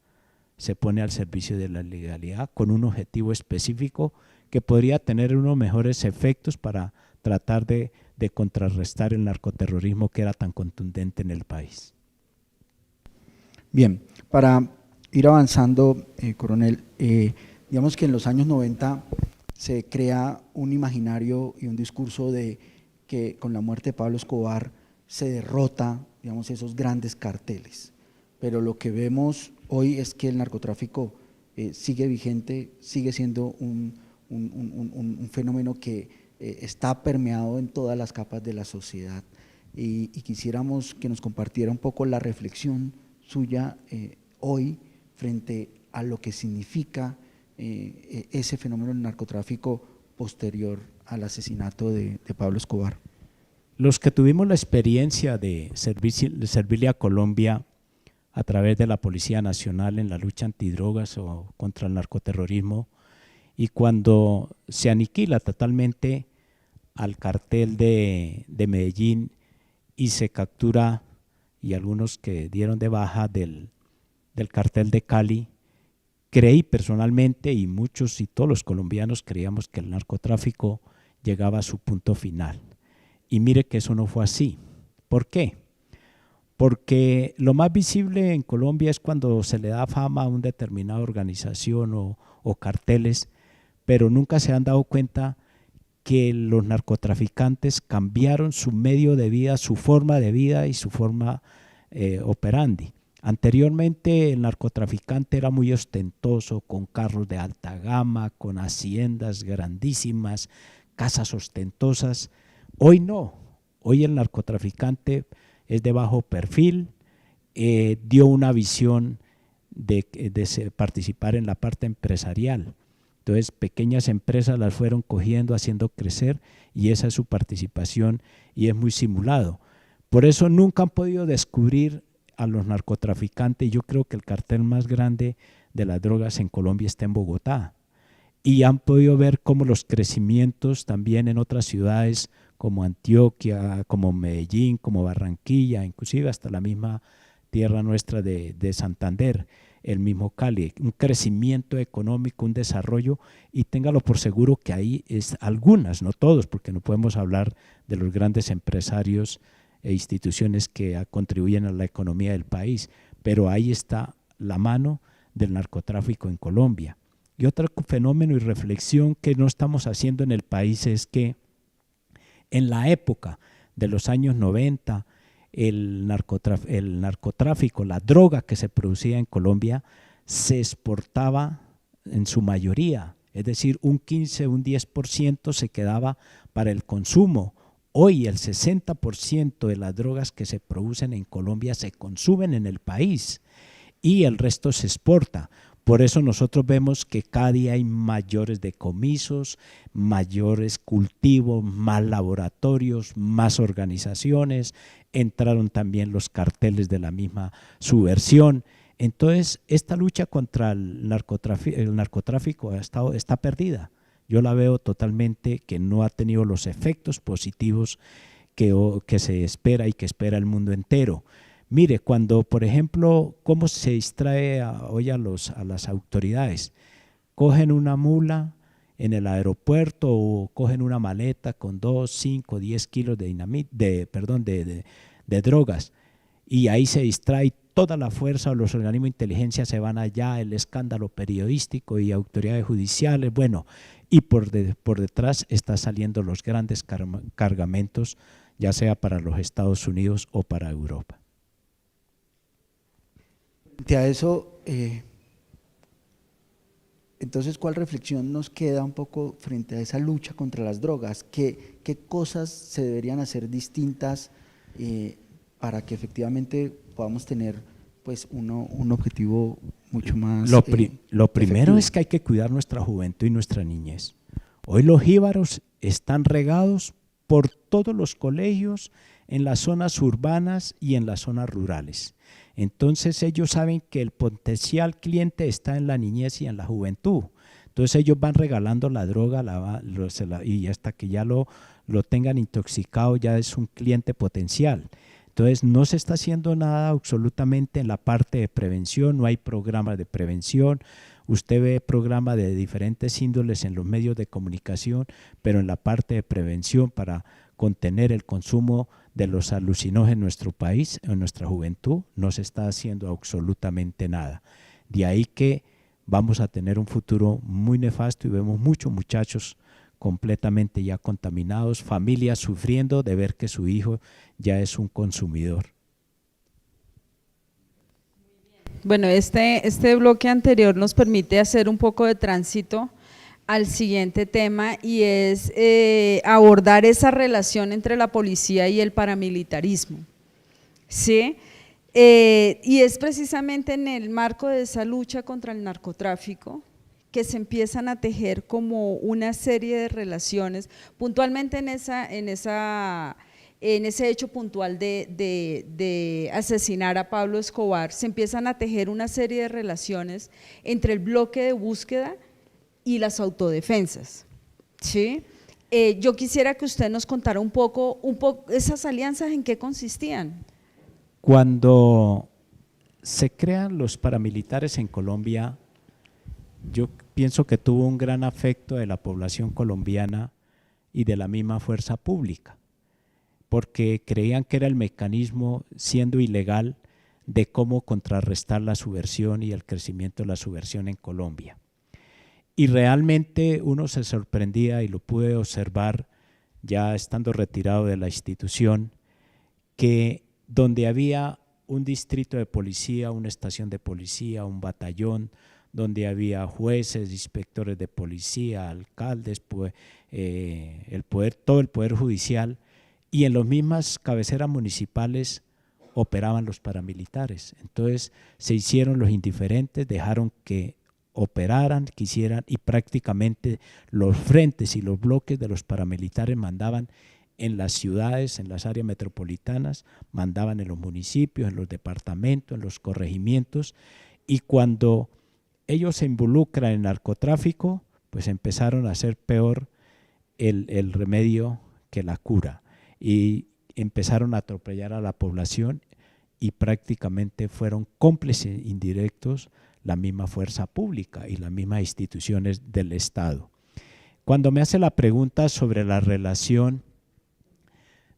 se pone al servicio de la legalidad con un objetivo específico que podría tener unos mejores efectos para tratar de contrarrestar el narcoterrorismo que era tan contundente en el país. Bien, para ir avanzando, coronel, digamos que en los años 90 se crea un imaginario y un discurso de que con la muerte de Pablo Escobar se derrota, digamos, esos grandes carteles, pero lo que vemos hoy es que el narcotráfico sigue vigente, sigue siendo un fenómeno que está permeado en todas las capas de la sociedad y quisiéramos que nos compartiera un poco la reflexión suya hoy frente a lo que significa ese fenómeno del narcotráfico posterior al asesinato de Pablo Escobar. Los que tuvimos la experiencia de servirle a Colombia a través de la Policía Nacional en la lucha antidrogas o contra el narcoterrorismo, y cuando se aniquila totalmente al cartel de Medellín y se captura, y algunos que dieron de baja del cartel de Cali, creí personalmente, y muchos y todos los colombianos creíamos que el narcotráfico llegaba a su punto final. Y mire que eso no fue así. ¿Por qué? Porque lo más visible en Colombia es cuando se le da fama a una determinada organización o carteles, pero nunca se han dado cuenta que los narcotraficantes cambiaron su medio de vida, su forma de vida y su forma operandi. Anteriormente el narcotraficante era muy ostentoso, con carros de alta gama, con haciendas grandísimas, casas ostentosas. Hoy no, hoy el narcotraficante es de bajo perfil, dio una visión de participar en la parte empresarial. Entonces pequeñas empresas las fueron cogiendo, haciendo crecer, y esa es su participación y es muy simulado. Por eso nunca han podido descubrir a los narcotraficantes. Yo creo que el cartel más grande de las drogas en Colombia está en Bogotá, y han podido ver cómo los crecimientos también en otras ciudades como Antioquia, como Medellín, como Barranquilla, inclusive hasta la misma tierra nuestra de Santander, el mismo Cali, un crecimiento económico, un desarrollo, y téngalo por seguro que ahí es algunas, no todos, porque no podemos hablar de los grandes empresarios e instituciones que contribuyen a la economía del país, pero ahí está la mano del narcotráfico en Colombia. Y otro fenómeno y reflexión que no estamos haciendo en el país es que en la época de los años 90, el narcotráfico, la droga que se producía en Colombia, se exportaba en su mayoría. es decir, un 15, un 10% se quedaba para el consumo. Hoy el 60% de las drogas que se producen en Colombia se consumen en el país y el resto se exporta. Por eso nosotros vemos que cada día hay mayores decomisos, mayores cultivos, más laboratorios, más organizaciones, entraron también los carteles de la misma subversión. Entonces, esta lucha contra el narcotráfico está perdida. Yo la veo totalmente que no ha tenido los efectos positivos que se espera y que espera el mundo entero. Mire, cuando, por ejemplo, cómo se distrae hoy a las autoridades, cogen una mula en el aeropuerto o cogen una maleta con 2, 5, 10 kilos de drogas y ahí se distrae toda la fuerza, los organismos de inteligencia se van allá, el escándalo periodístico y autoridades judiciales, bueno, y por detrás está saliendo los grandes cargamentos, ya sea para los Estados Unidos o para Europa. Frente a eso, entonces, ¿cuál reflexión nos queda un poco frente a esa lucha contra las drogas? ¿Qué cosas se deberían hacer distintas para que efectivamente podamos tener pues un objetivo mucho más Lo primero efectivo? es que hay que cuidar nuestra juventud y nuestra niñez. Hoy los jíbaros están regados por todos los colegios en las zonas urbanas y en las zonas rurales. Entonces ellos saben que el potencial cliente está en la niñez y en la juventud. Entonces ellos van regalando la droga y hasta que ya lo tengan intoxicado ya es un cliente potencial. Entonces no se está haciendo nada absolutamente en la parte de prevención, no hay programas de prevención. Usted ve programas de diferentes índoles en los medios de comunicación, pero en la parte de prevención para contener el consumo de los alucinógenos en nuestro país, en nuestra juventud, no se está haciendo absolutamente nada. De ahí que vamos a tener un futuro muy nefasto y vemos muchos muchachos completamente ya contaminados, familias sufriendo de ver que su hijo ya es un consumidor. Bueno, este bloque anterior nos permite hacer un poco de tránsito al siguiente tema y es abordar esa relación entre la policía y el paramilitarismo, ¿sí? Y es precisamente en el marco de esa lucha contra el narcotráfico que se empiezan a tejer como una serie de relaciones, puntualmente en ese hecho puntual de asesinar a Pablo Escobar, se empiezan a tejer una serie de relaciones entre el bloque de búsqueda y las autodefensas, ¿sí? Yo quisiera que usted nos contara un poco esas alianzas en qué consistían. Cuando se crean los paramilitares en Colombia, yo pienso que tuvo un gran afecto de la población colombiana y de la misma fuerza pública, porque creían que era el mecanismo, siendo ilegal, de cómo contrarrestar la subversión y el crecimiento de la subversión en Colombia. Y realmente uno se sorprendía, y lo pude observar ya estando retirado de la institución, que donde había un distrito de policía, una estación de policía, un batallón, donde había jueces, inspectores de policía, alcaldes, todo el poder judicial, y en las mismas cabeceras municipales operaban los paramilitares. Entonces se hicieron los indiferentes, dejaron que operaran, quisieran, y prácticamente los frentes y los bloques de los paramilitares mandaban en las ciudades, en las áreas metropolitanas, mandaban en los municipios, en los departamentos, en los corregimientos, y cuando ellos se involucran en narcotráfico, pues empezaron a hacer peor el remedio que la cura, y empezaron a atropellar a la población y prácticamente fueron cómplices indirectos la misma fuerza pública y las mismas instituciones del Estado. Cuando me hace la pregunta sobre la relación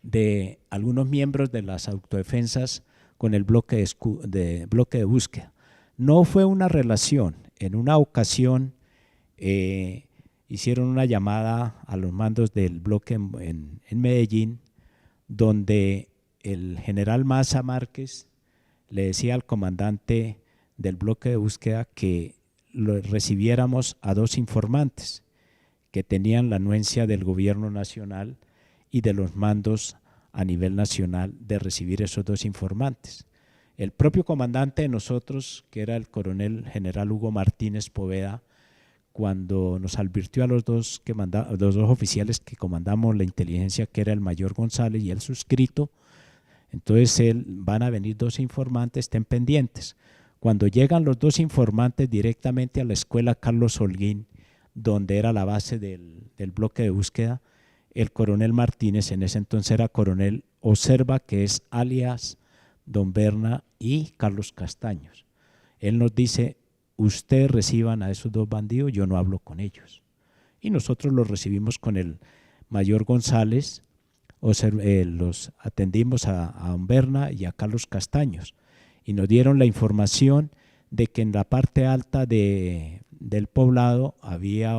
de algunos miembros de las autodefensas con el bloque de búsqueda, no fue una relación. En una ocasión hicieron una llamada a los mandos del bloque en Medellín, donde el general Maza Márquez le decía al comandante del bloque de búsqueda que recibiéramos a 2 informantes que tenían la anuencia del gobierno nacional y de los mandos a nivel nacional de recibir esos 2 informantes. El propio comandante de nosotros, que era el coronel general Hugo Martínez Poveda, cuando nos advirtió a los dos oficiales que comandamos la inteligencia, que era el mayor González y el suscrito, entonces van a venir 2 informantes, estén pendientes. Cuando llegan los 2 informantes directamente a la escuela Carlos Holguín, donde era la base del bloque de búsqueda, el coronel Martínez, en ese entonces era coronel, observa que es alias Don Berna y Carlos Castaños. Él nos dice: ustedes reciban a esos 2 bandidos, yo no hablo con ellos. Y nosotros los recibimos con el mayor González, los atendimos a Don Berna y a Carlos Castaños, y nos dieron la información de que en la parte alta del poblado había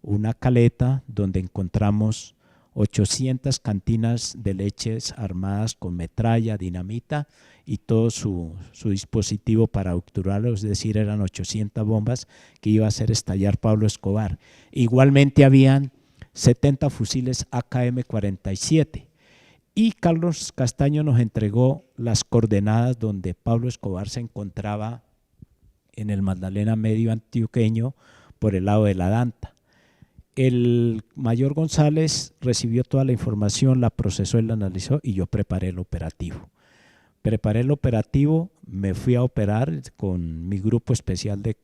una caleta donde encontramos 800 cantinas de leches armadas con metralla, dinamita y todo su dispositivo para obturarlo, es decir, eran 800 bombas que iba a hacer estallar Pablo Escobar. Igualmente habían 70 fusiles AKM-47 y Carlos Castaño nos entregó las coordenadas donde Pablo Escobar se encontraba en el Magdalena Medio antioqueño por el lado de la Danta. El mayor González recibió toda la información, la procesó y la analizó, y yo preparé el operativo. Me fui a operar con mi grupo especial de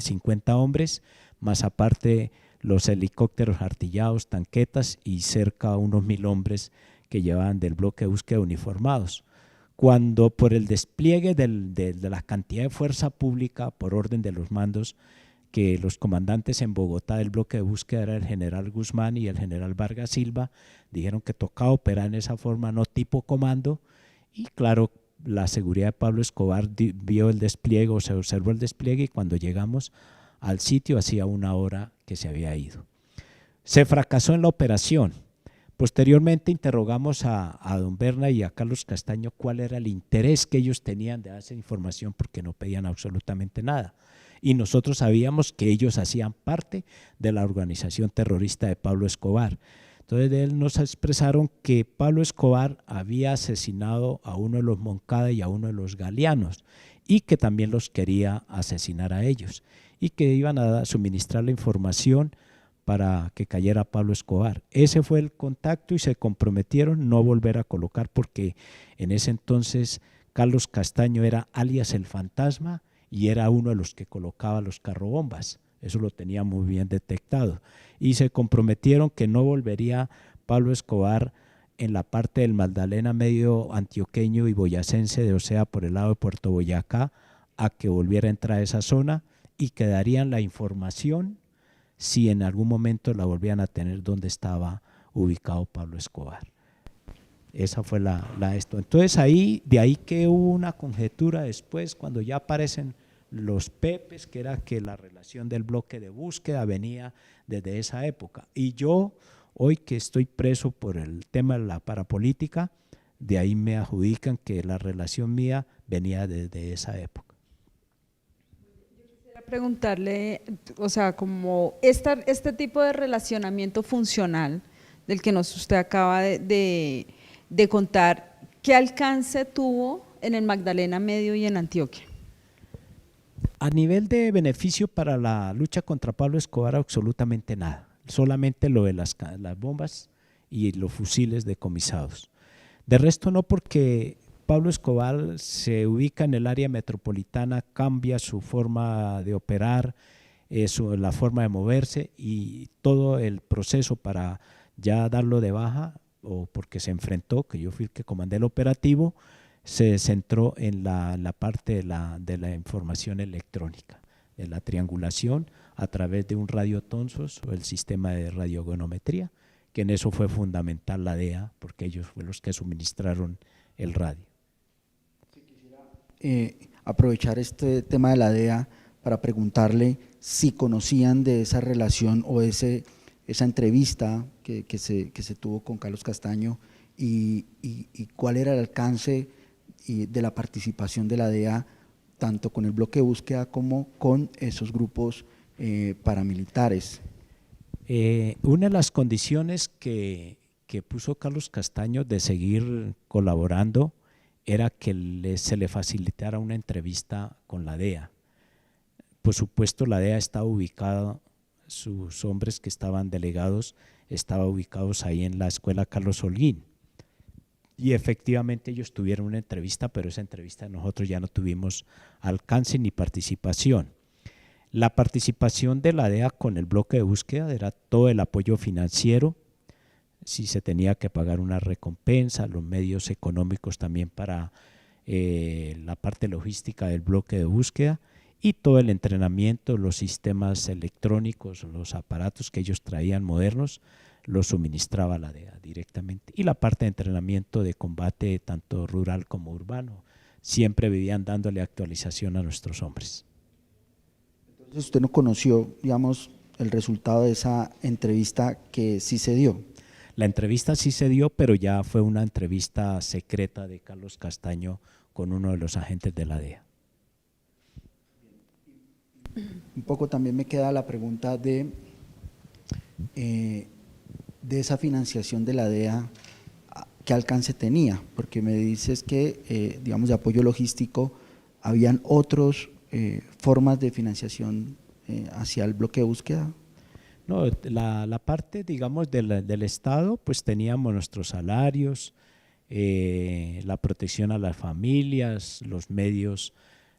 50 hombres, más aparte los helicópteros artillados, tanquetas y cerca unos 1000 hombres que llevaban del bloque de búsqueda uniformados. Cuando por el despliegue de la cantidad de fuerza pública por orden de los mandos, que los comandantes en Bogotá del bloque de búsqueda era el general Guzmán y el general Vargas Silva, dijeron que tocaba operar en esa forma, no tipo comando, y claro, la seguridad de Pablo Escobar vio el despliegue o se observó el despliegue, y cuando llegamos al sitio hacía 1 hora que se había ido. Se fracasó en la operación. Posteriormente interrogamos a Don Berna y a Carlos Castaño cuál era el interés que ellos tenían de dar esa información, porque no pedían absolutamente nada. Y nosotros sabíamos que ellos hacían parte de la organización terrorista de Pablo Escobar. Entonces de él nos expresaron que Pablo Escobar había asesinado a uno de los Moncada y a uno de los Galeanos, y que también los quería asesinar a ellos, y que iban a suministrar la información para que cayera Pablo Escobar. Ese fue el contacto, y se comprometieron no volver a colocar, porque en ese entonces Carlos Castaño era alias el Fantasma y era uno de los que colocaba los carrobombas. Eso lo tenía muy bien detectado. Y se comprometieron que no volvería Pablo Escobar en la parte del Magdalena Medio antioqueño y boyacense, o sea, por el lado de Puerto Boyacá, a que volviera a entrar a esa zona, y que darían la información si en algún momento la volvían a tener donde estaba ubicado Pablo Escobar. Esa fue esto. Entonces de ahí que hubo una conjetura después, cuando ya aparecen los Pepes, que era que la relación del bloque de búsqueda venía desde esa época. Y yo, hoy que estoy preso por el tema de la parapolítica, de ahí me adjudican que la relación mía venía desde esa época. Quisiera preguntarle, o sea, como este tipo de relacionamiento funcional del que usted acaba de contar, ¿qué alcance tuvo en el Magdalena Medio y en Antioquia? A nivel de beneficio para la lucha contra Pablo Escobar, absolutamente nada, solamente lo de las bombas y los fusiles decomisados. De resto no, porque Pablo Escobar se ubica en el área metropolitana, cambia su forma de operar, la forma de moverse, y todo el proceso para ya darlo de baja, o porque se enfrentó, que yo fui el que comandé el operativo, se centró en la parte de la información electrónica, de la triangulación a través de un radiotonsos o el sistema de radiogonometría, que en eso fue fundamental la DEA, porque ellos fueron los que suministraron el radio. Aprovechar este tema de la DEA para preguntarle si conocían de esa relación o esa entrevista que se tuvo con Carlos Castaño, y cuál era el alcance de la participación de la DEA tanto con el bloque de búsqueda como con esos grupos paramilitares. Una de las condiciones que puso Carlos Castaño de seguir colaborando era que se le facilitara una entrevista con la DEA. Por supuesto, la DEA estaba ubicada, sus hombres que estaban delegados estaban ubicados ahí en la escuela Carlos Holguín. Y efectivamente ellos tuvieron una entrevista, pero esa entrevista nosotros ya no tuvimos alcance ni participación. La participación de la DEA con el bloque de búsqueda era todo el apoyo financiero, si se tenía que pagar una recompensa, los medios económicos también para la parte logística del bloque de búsqueda y todo el entrenamiento, los sistemas electrónicos, los aparatos que ellos traían modernos, los suministraba la DEA directamente. Y la parte de entrenamiento de combate, tanto rural como urbano, siempre vivían dándole actualización a nuestros hombres. Entonces usted no conoció, digamos, el resultado de esa entrevista que sí se dio. La entrevista sí se dio, pero ya fue una entrevista secreta de Carlos Castaño con uno de los agentes de la DEA. Un poco también me queda la pregunta de esa financiación de la DEA, ¿qué alcance tenía? Porque me dices que, digamos, de apoyo logístico, habían otras formas de financiación hacia el bloque de búsqueda. No, la parte, digamos, del Estado, pues teníamos nuestros salarios, la protección a las familias, los medios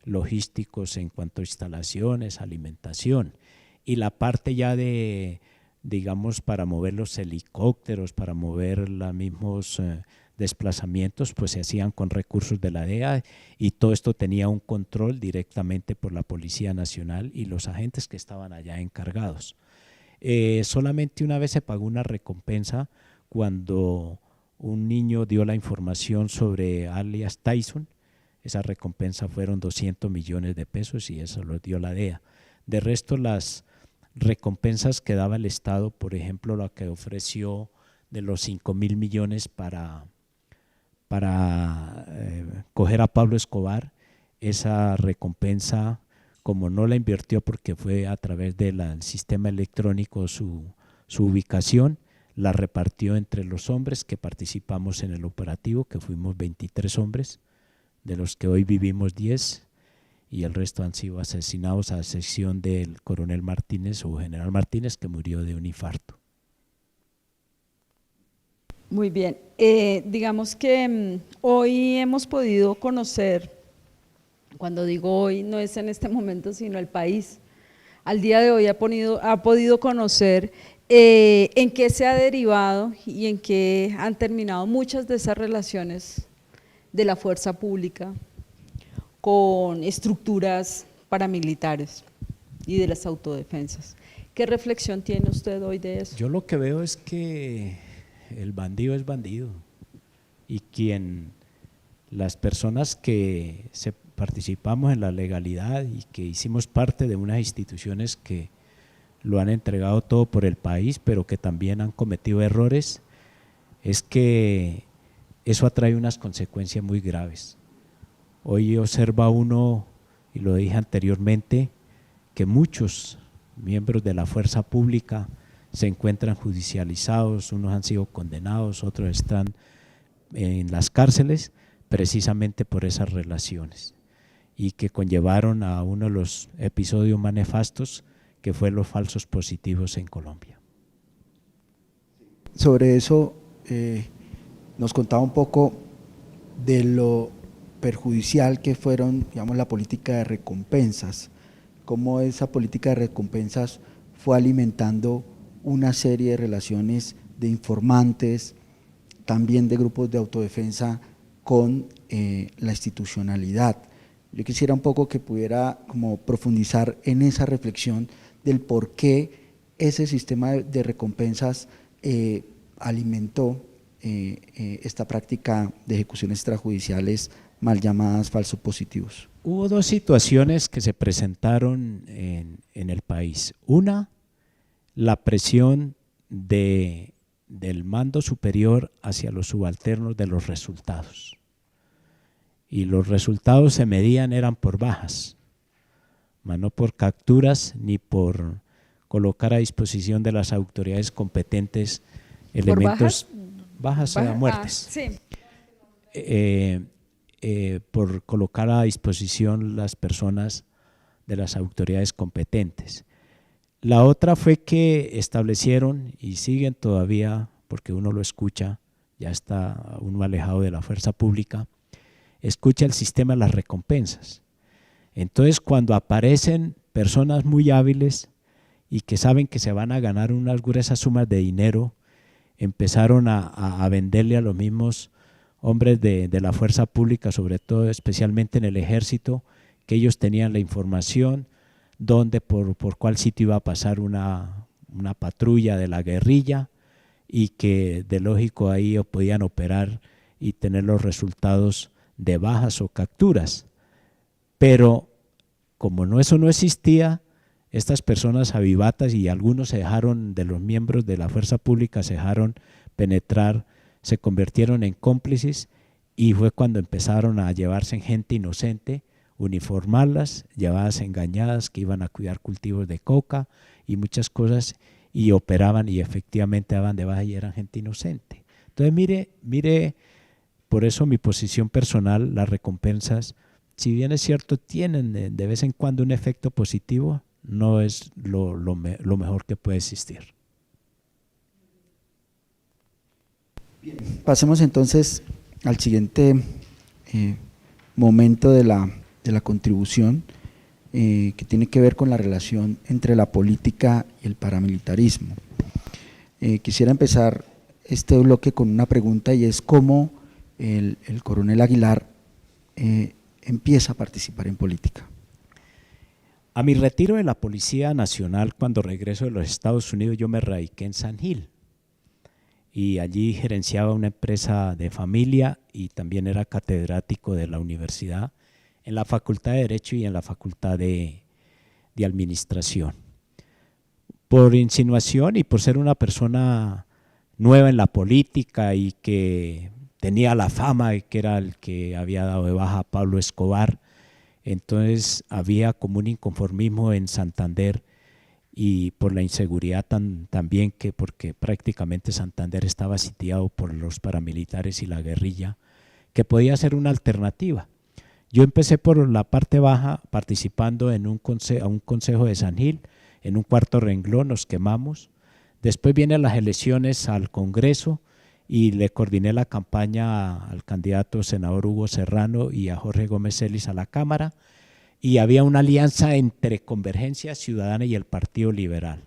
logísticos en cuanto a instalaciones, alimentación, y la parte ya de, digamos, para mover los helicópteros, para mover los mismos desplazamientos, pues se hacían con recursos de la DEA y todo esto tenía un control directamente por la Policía Nacional y los agentes que estaban allá encargados. Solamente una vez se pagó una recompensa cuando un niño dio la información sobre alias Tyson. Esa recompensa fueron 200 millones de pesos y eso lo dio la DEA. De resto, las recompensas que daba el Estado, por ejemplo, la que ofreció de los 5.000 millones para coger a Pablo Escobar, esa recompensa, como no la invirtió porque fue a través del sistema electrónico su ubicación, la repartió entre los hombres que participamos en el operativo, que fuimos 23 hombres, de los que hoy vivimos 10 y el resto han sido asesinados, a excepción del coronel Martínez o general Martínez, que murió de un infarto. Muy bien, digamos que hoy hemos podido conocer, cuando digo hoy no es en este momento sino el país, al día de hoy ha podido conocer en qué se ha derivado y en qué han terminado muchas de esas relaciones de la fuerza pública con estructuras paramilitares y de las autodefensas. ¿Qué reflexión tiene usted hoy de eso? Yo lo que veo es que el bandido es bandido y las personas que participamos en la legalidad y que hicimos parte de unas instituciones que lo han entregado todo por el país, pero que también han cometido errores, es que eso atrae unas consecuencias muy graves. Hoy observa uno, y lo dije anteriormente, que muchos miembros de la fuerza pública se encuentran judicializados, unos han sido condenados, otros están en las cárceles precisamente por esas relaciones y que conllevaron a uno de los episodios más nefastos que fue los falsos positivos en Colombia. Sobre eso nos contaba un poco de lo perjudicial que fueron, digamos, la política de recompensas, cómo esa política de recompensas fue alimentando una serie de relaciones de informantes, también de grupos de autodefensa con la institucionalidad. Yo quisiera un poco que pudiera como profundizar en esa reflexión del por qué ese sistema de recompensas alimentó esta práctica de ejecuciones extrajudiciales mal llamadas falsos positivos. Hubo dos situaciones que se presentaron en el país. Una, la presión del mando superior hacia los subalternos de los resultados. y los resultados se medían eran por bajas, mas no por capturas ni por colocar a disposición de las autoridades competentes elementos bajas a muertes. Sí. Por colocar a disposición las personas de las autoridades competentes. La otra fue que establecieron y siguen todavía, porque uno lo escucha, ya está uno alejado de la fuerza pública, escucha el sistema de las recompensas. Entonces, cuando aparecen personas muy hábiles y que saben que se van a ganar unas gruesas sumas de dinero, empezaron a venderle a los mismos hombres de la fuerza pública, sobre todo especialmente en el ejército, que ellos tenían la información, dónde, por cuál sitio iba a pasar una patrulla de la guerrilla, y que de lógico ahí podían operar y tener los resultados de bajas o capturas. Pero como eso no existía, estas personas avivatas y algunos se dejaron, de los miembros de la fuerza pública, se dejaron penetrar, se convirtieron en cómplices, y fue cuando empezaron a llevarse en gente inocente, uniformarlas, llevadas engañadas, que iban a cuidar cultivos de coca y muchas cosas, y operaban y efectivamente daban de baja y eran gente inocente. Entonces mire, por eso mi posición personal, las recompensas, si bien es cierto, tienen de vez en cuando un efecto positivo, no es lo mejor que puede existir. Bien, pasemos entonces al siguiente momento de la contribución, que tiene que ver con la relación entre la política y el paramilitarismo. Quisiera empezar este bloque con una pregunta, y es cómo el coronel Aguilar empieza a participar en política. A mi retiro de la Policía Nacional, cuando regreso de los Estados Unidos, yo me radiqué en San Gil y allí gerenciaba una empresa de familia y también era catedrático de la universidad en la Facultad de Derecho y en la Facultad de Administración. Por insinuación y por ser una persona nueva en la política y que tenía la fama de que era el que había dado de baja a Pablo Escobar, entonces había como un inconformismo en Santander, y por la inseguridad también, que porque prácticamente Santander estaba sitiado por los paramilitares y la guerrilla, que podía ser una alternativa. Yo empecé por la parte baja participando en un consejo de San Gil, en un cuarto renglón nos quemamos. Después vienen las elecciones al Congreso y le coordiné la campaña al candidato senador Hugo Serrano y a Jorge Gómez Celis a la Cámara, y había una alianza entre Convergencia Ciudadana y el Partido Liberal.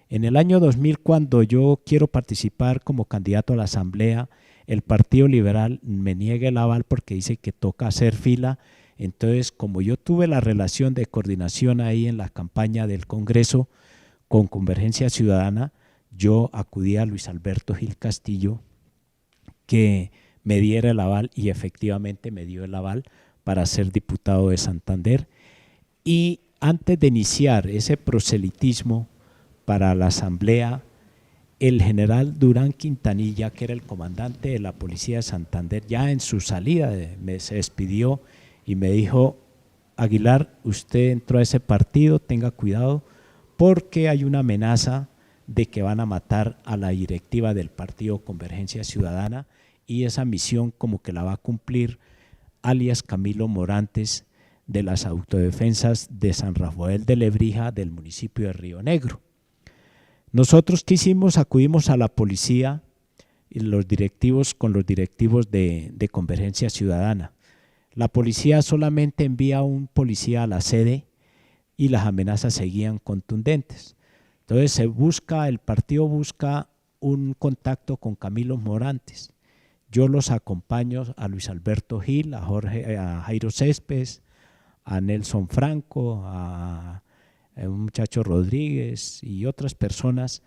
En el año 2000, cuando yo quiero participar como candidato a la Asamblea, el Partido Liberal me niega el aval porque dice que toca hacer fila. Entonces, como yo tuve la relación de coordinación ahí en la campaña del Congreso con Convergencia Ciudadana, yo acudí a Luis Alberto Gil Castillo que me diera el aval, y efectivamente me dio el aval para ser diputado de Santander. Y antes de iniciar ese proselitismo para la Asamblea, el general Durán Quintanilla, que era el comandante de la Policía de Santander, ya en su salida se despidió y me dijo: Aguilar, usted entró a ese partido, tenga cuidado porque hay una amenaza de que van a matar a la directiva del partido Convergencia Ciudadana, y esa misión como que la va a cumplir alias Camilo Morantes, de las autodefensas de San Rafael de Lebrija, del municipio de Río Negro. Nosotros, ¿qué hicimos? Acudimos a la policía y con los directivos de Convergencia Ciudadana. La policía solamente envía un policía a la sede y las amenazas seguían contundentes. Entonces el partido busca un contacto con Camilo Morantes. Yo los acompaño a Luis Alberto Gil, a Jairo Céspedes, a Nelson Franco, a un muchacho Rodríguez y otras personas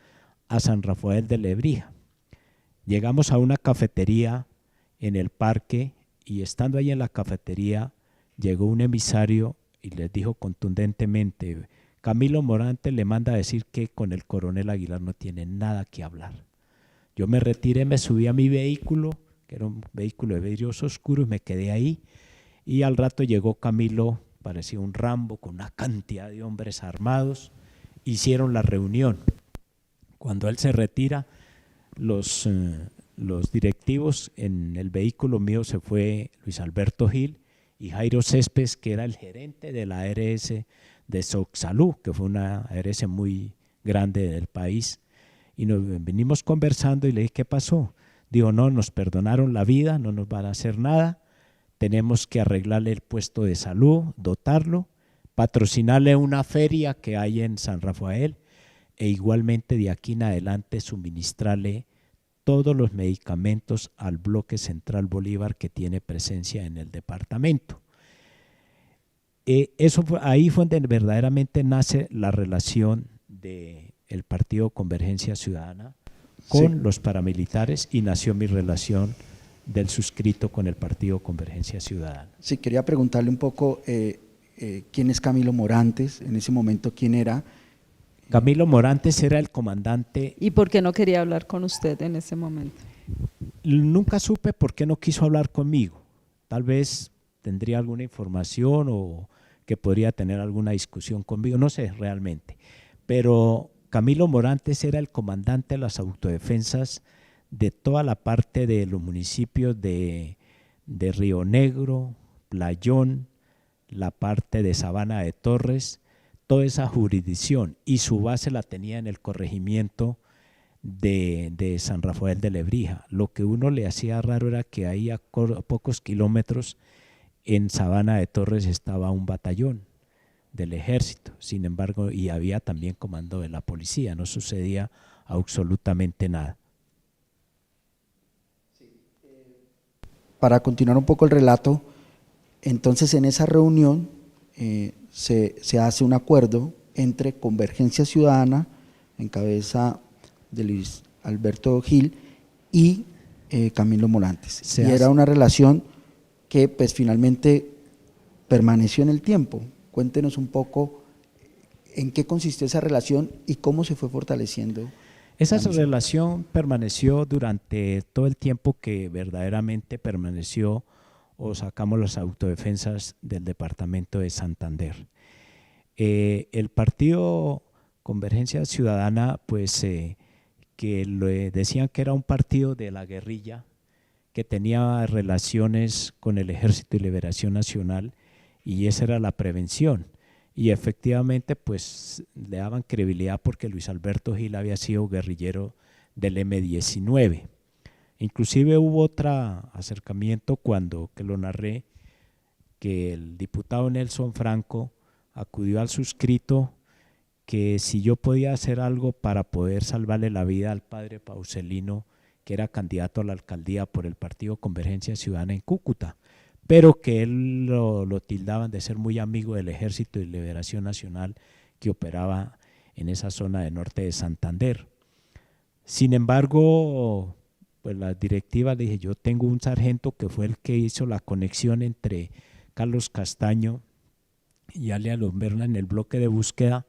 a San Rafael de Lebrija. Llegamos a una cafetería en el parque, y estando ahí en la cafetería llegó un emisario y les dijo contundentemente: Camilo Morantes le manda a decir que con el coronel Aguilar no tiene nada que hablar. Yo me retiré, me subí a mi vehículo, que era un vehículo de vidrios oscuros, me quedé ahí, y al rato llegó Camilo, parecía un Rambo, con una cantidad de hombres armados, hicieron la reunión. Cuando él se retira, los directivos, en el vehículo mío se fue Luis Alberto Gil y Jairo Céspedes, que era el gerente de la ARS de Soxalú, que fue una ARS muy grande del país, y nos venimos conversando y le dije, ¿qué pasó? Digo, no, nos perdonaron la vida, no nos van a hacer nada, tenemos que arreglarle el puesto de salud, dotarlo, patrocinarle una feria que hay en San Rafael e igualmente de aquí en adelante suministrarle todos los medicamentos al bloque central Bolívar que tiene presencia en el departamento. Ahí fue donde verdaderamente nace la relación del Partido Convergencia Ciudadana con los paramilitares y nació mi relación del suscrito con el Partido Convergencia Ciudadana. Sí, quería preguntarle un poco quién es Camilo Morantes, en ese momento quién era. Camilo Morantes era el comandante. ¿Y por qué no quería hablar con usted en ese momento? Nunca supe por qué no quiso hablar conmigo. Tal vez tendría alguna información o que podría tener alguna discusión conmigo, no sé realmente. Pero Camilo Morantes era el comandante de las autodefensas de toda la parte de los municipios de Río Negro, Playón, la parte de Sabana de Torres, toda esa jurisdicción, y su base la tenía en el corregimiento de San Rafael de Lebrija. Lo que uno le hacía raro era que ahí a pocos kilómetros en Sabana de Torres estaba un batallón del ejército, sin embargo, y había también comando de la policía, no sucedía absolutamente nada. Para continuar un poco el relato, entonces en esa reunión se hace un acuerdo entre Convergencia Ciudadana, en cabeza de Luis Alberto Gil, y Camilo Morantes. Era una relación que pues finalmente permaneció en el tiempo. Cuéntenos un poco en qué consistió esa relación y cómo se fue fortaleciendo. Esa relación permaneció durante todo el tiempo que verdaderamente permaneció o sacamos las autodefensas del departamento de Santander. El partido Convergencia Ciudadana, pues que le decían que era un partido de la guerrilla, que tenía relaciones con el Ejército de Liberación Nacional, y esa era la prevención. Y efectivamente pues le daban credibilidad porque Luis Alberto Gil había sido guerrillero del M-19. Inclusive hubo otro acercamiento que lo narré, que el diputado Nelson Franco acudió al suscrito que si yo podía hacer algo para poder salvarle la vida al padre Pauselino, que era candidato a la alcaldía por el Partido Convergencia Ciudadana en Cúcuta, pero que él lo tildaban de ser muy amigo del Ejército de Liberación Nacional que operaba en esa zona de norte de Santander. Sin embargo, pues las directivas, le dije, yo tengo un sargento que fue el que hizo la conexión entre Carlos Castaño y Alia Lomberna en el bloque de búsqueda,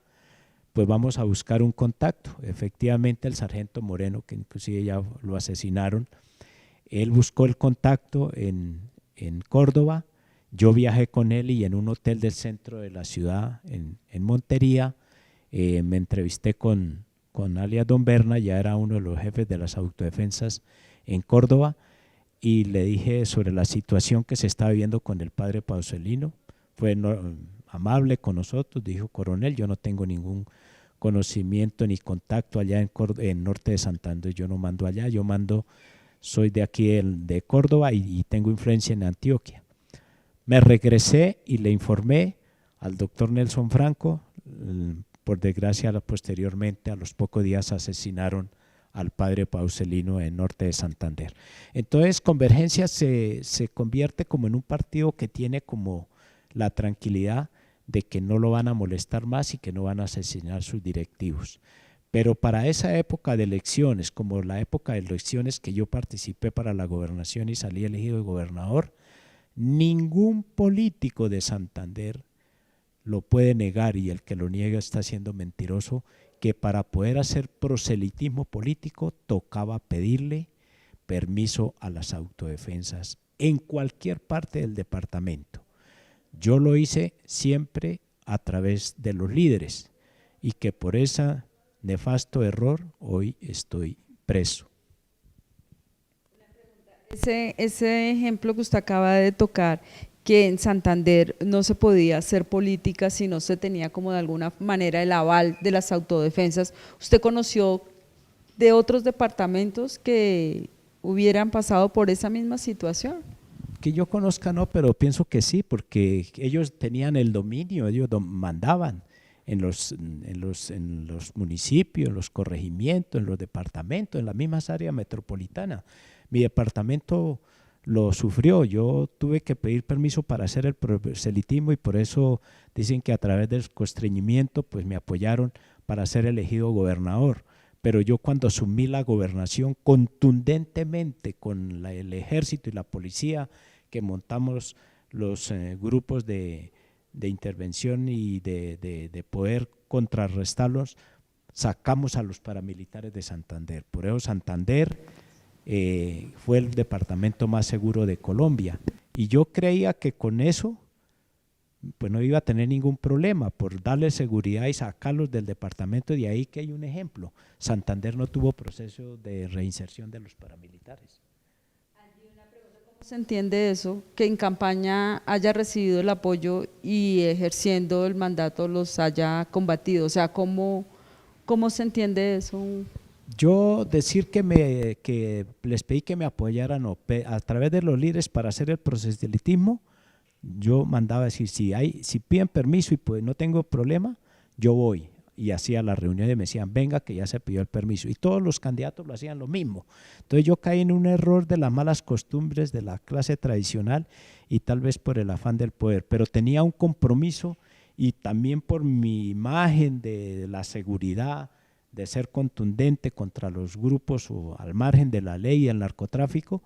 pues vamos a buscar un contacto. Efectivamente el sargento Moreno, que inclusive ya lo asesinaron, él buscó el contacto en Córdoba, yo viajé con él y en un hotel del centro de la ciudad, en Montería, me entrevisté con alias Don Berna, ya era uno de los jefes de las autodefensas en Córdoba, y le dije sobre la situación que se estaba viviendo con el padre Pauselino. Fue amable con nosotros, dijo: coronel, yo no tengo ningún conocimiento ni contacto allá en norte de Santander, yo no mando allá, yo mando, soy de aquí de Córdoba y tengo influencia en Antioquia. Me regresé y le informé al doctor Nelson Franco. Por desgracia, posteriormente, a los pocos días, asesinaron al padre Pauselino en norte de Santander. Entonces Convergencia se convierte como en un partido que tiene como la tranquilidad de que no lo van a molestar más y que no van a asesinar sus directivos. Pero para esa época de elecciones, como la época de elecciones que yo participé para la gobernación y salí elegido gobernador, ningún político de Santander lo puede negar, y el que lo niega está siendo mentiroso, que para poder hacer proselitismo político tocaba pedirle permiso a las autodefensas en cualquier parte del departamento. Yo lo hice siempre a través de los líderes y que por ese nefasto error hoy estoy preso. Ese ejemplo que usted acaba de tocar, que en Santander no se podía hacer política si no se tenía como de alguna manera el aval de las autodefensas, ¿usted conoció de otros departamentos que hubieran pasado por esa misma situación? Que yo conozca no, pero pienso que sí, porque ellos tenían el dominio, ellos mandaban en los municipios, en los corregimientos, en los departamentos, en las mismas áreas metropolitanas. Mi departamento lo sufrió, yo tuve que pedir permiso para hacer el proselitismo y por eso dicen que a través del constreñimiento pues me apoyaron para ser elegido gobernador. Pero yo cuando asumí la gobernación contundentemente con el ejército y la policía que montamos los grupos de intervención y de poder contrarrestarlos, sacamos a los paramilitares de Santander. Por eso Santander fue el departamento más seguro de Colombia y yo creía que con eso pues no iba a tener ningún problema por darle seguridad y sacarlos del departamento. De ahí que hay un ejemplo, Santander no tuvo proceso de reinserción de los paramilitares. ¿Cómo se entiende eso? Que en campaña haya recibido el apoyo y ejerciendo el mandato los haya combatido, o sea, ¿cómo se entiende eso? Yo decir que les pedí que me apoyaran a través de los líderes para hacer el proselitismo, yo mandaba decir, si piden permiso y pues no tengo problema, yo voy. Y hacía las reuniones y me decían, venga que ya se pidió el permiso. Y todos los candidatos lo hacían lo mismo. Entonces yo caí en un error de las malas costumbres de la clase tradicional y tal vez por el afán del poder, pero tenía un compromiso y también por mi imagen de la seguridad, de ser contundente contra los grupos o al margen de la ley y el narcotráfico.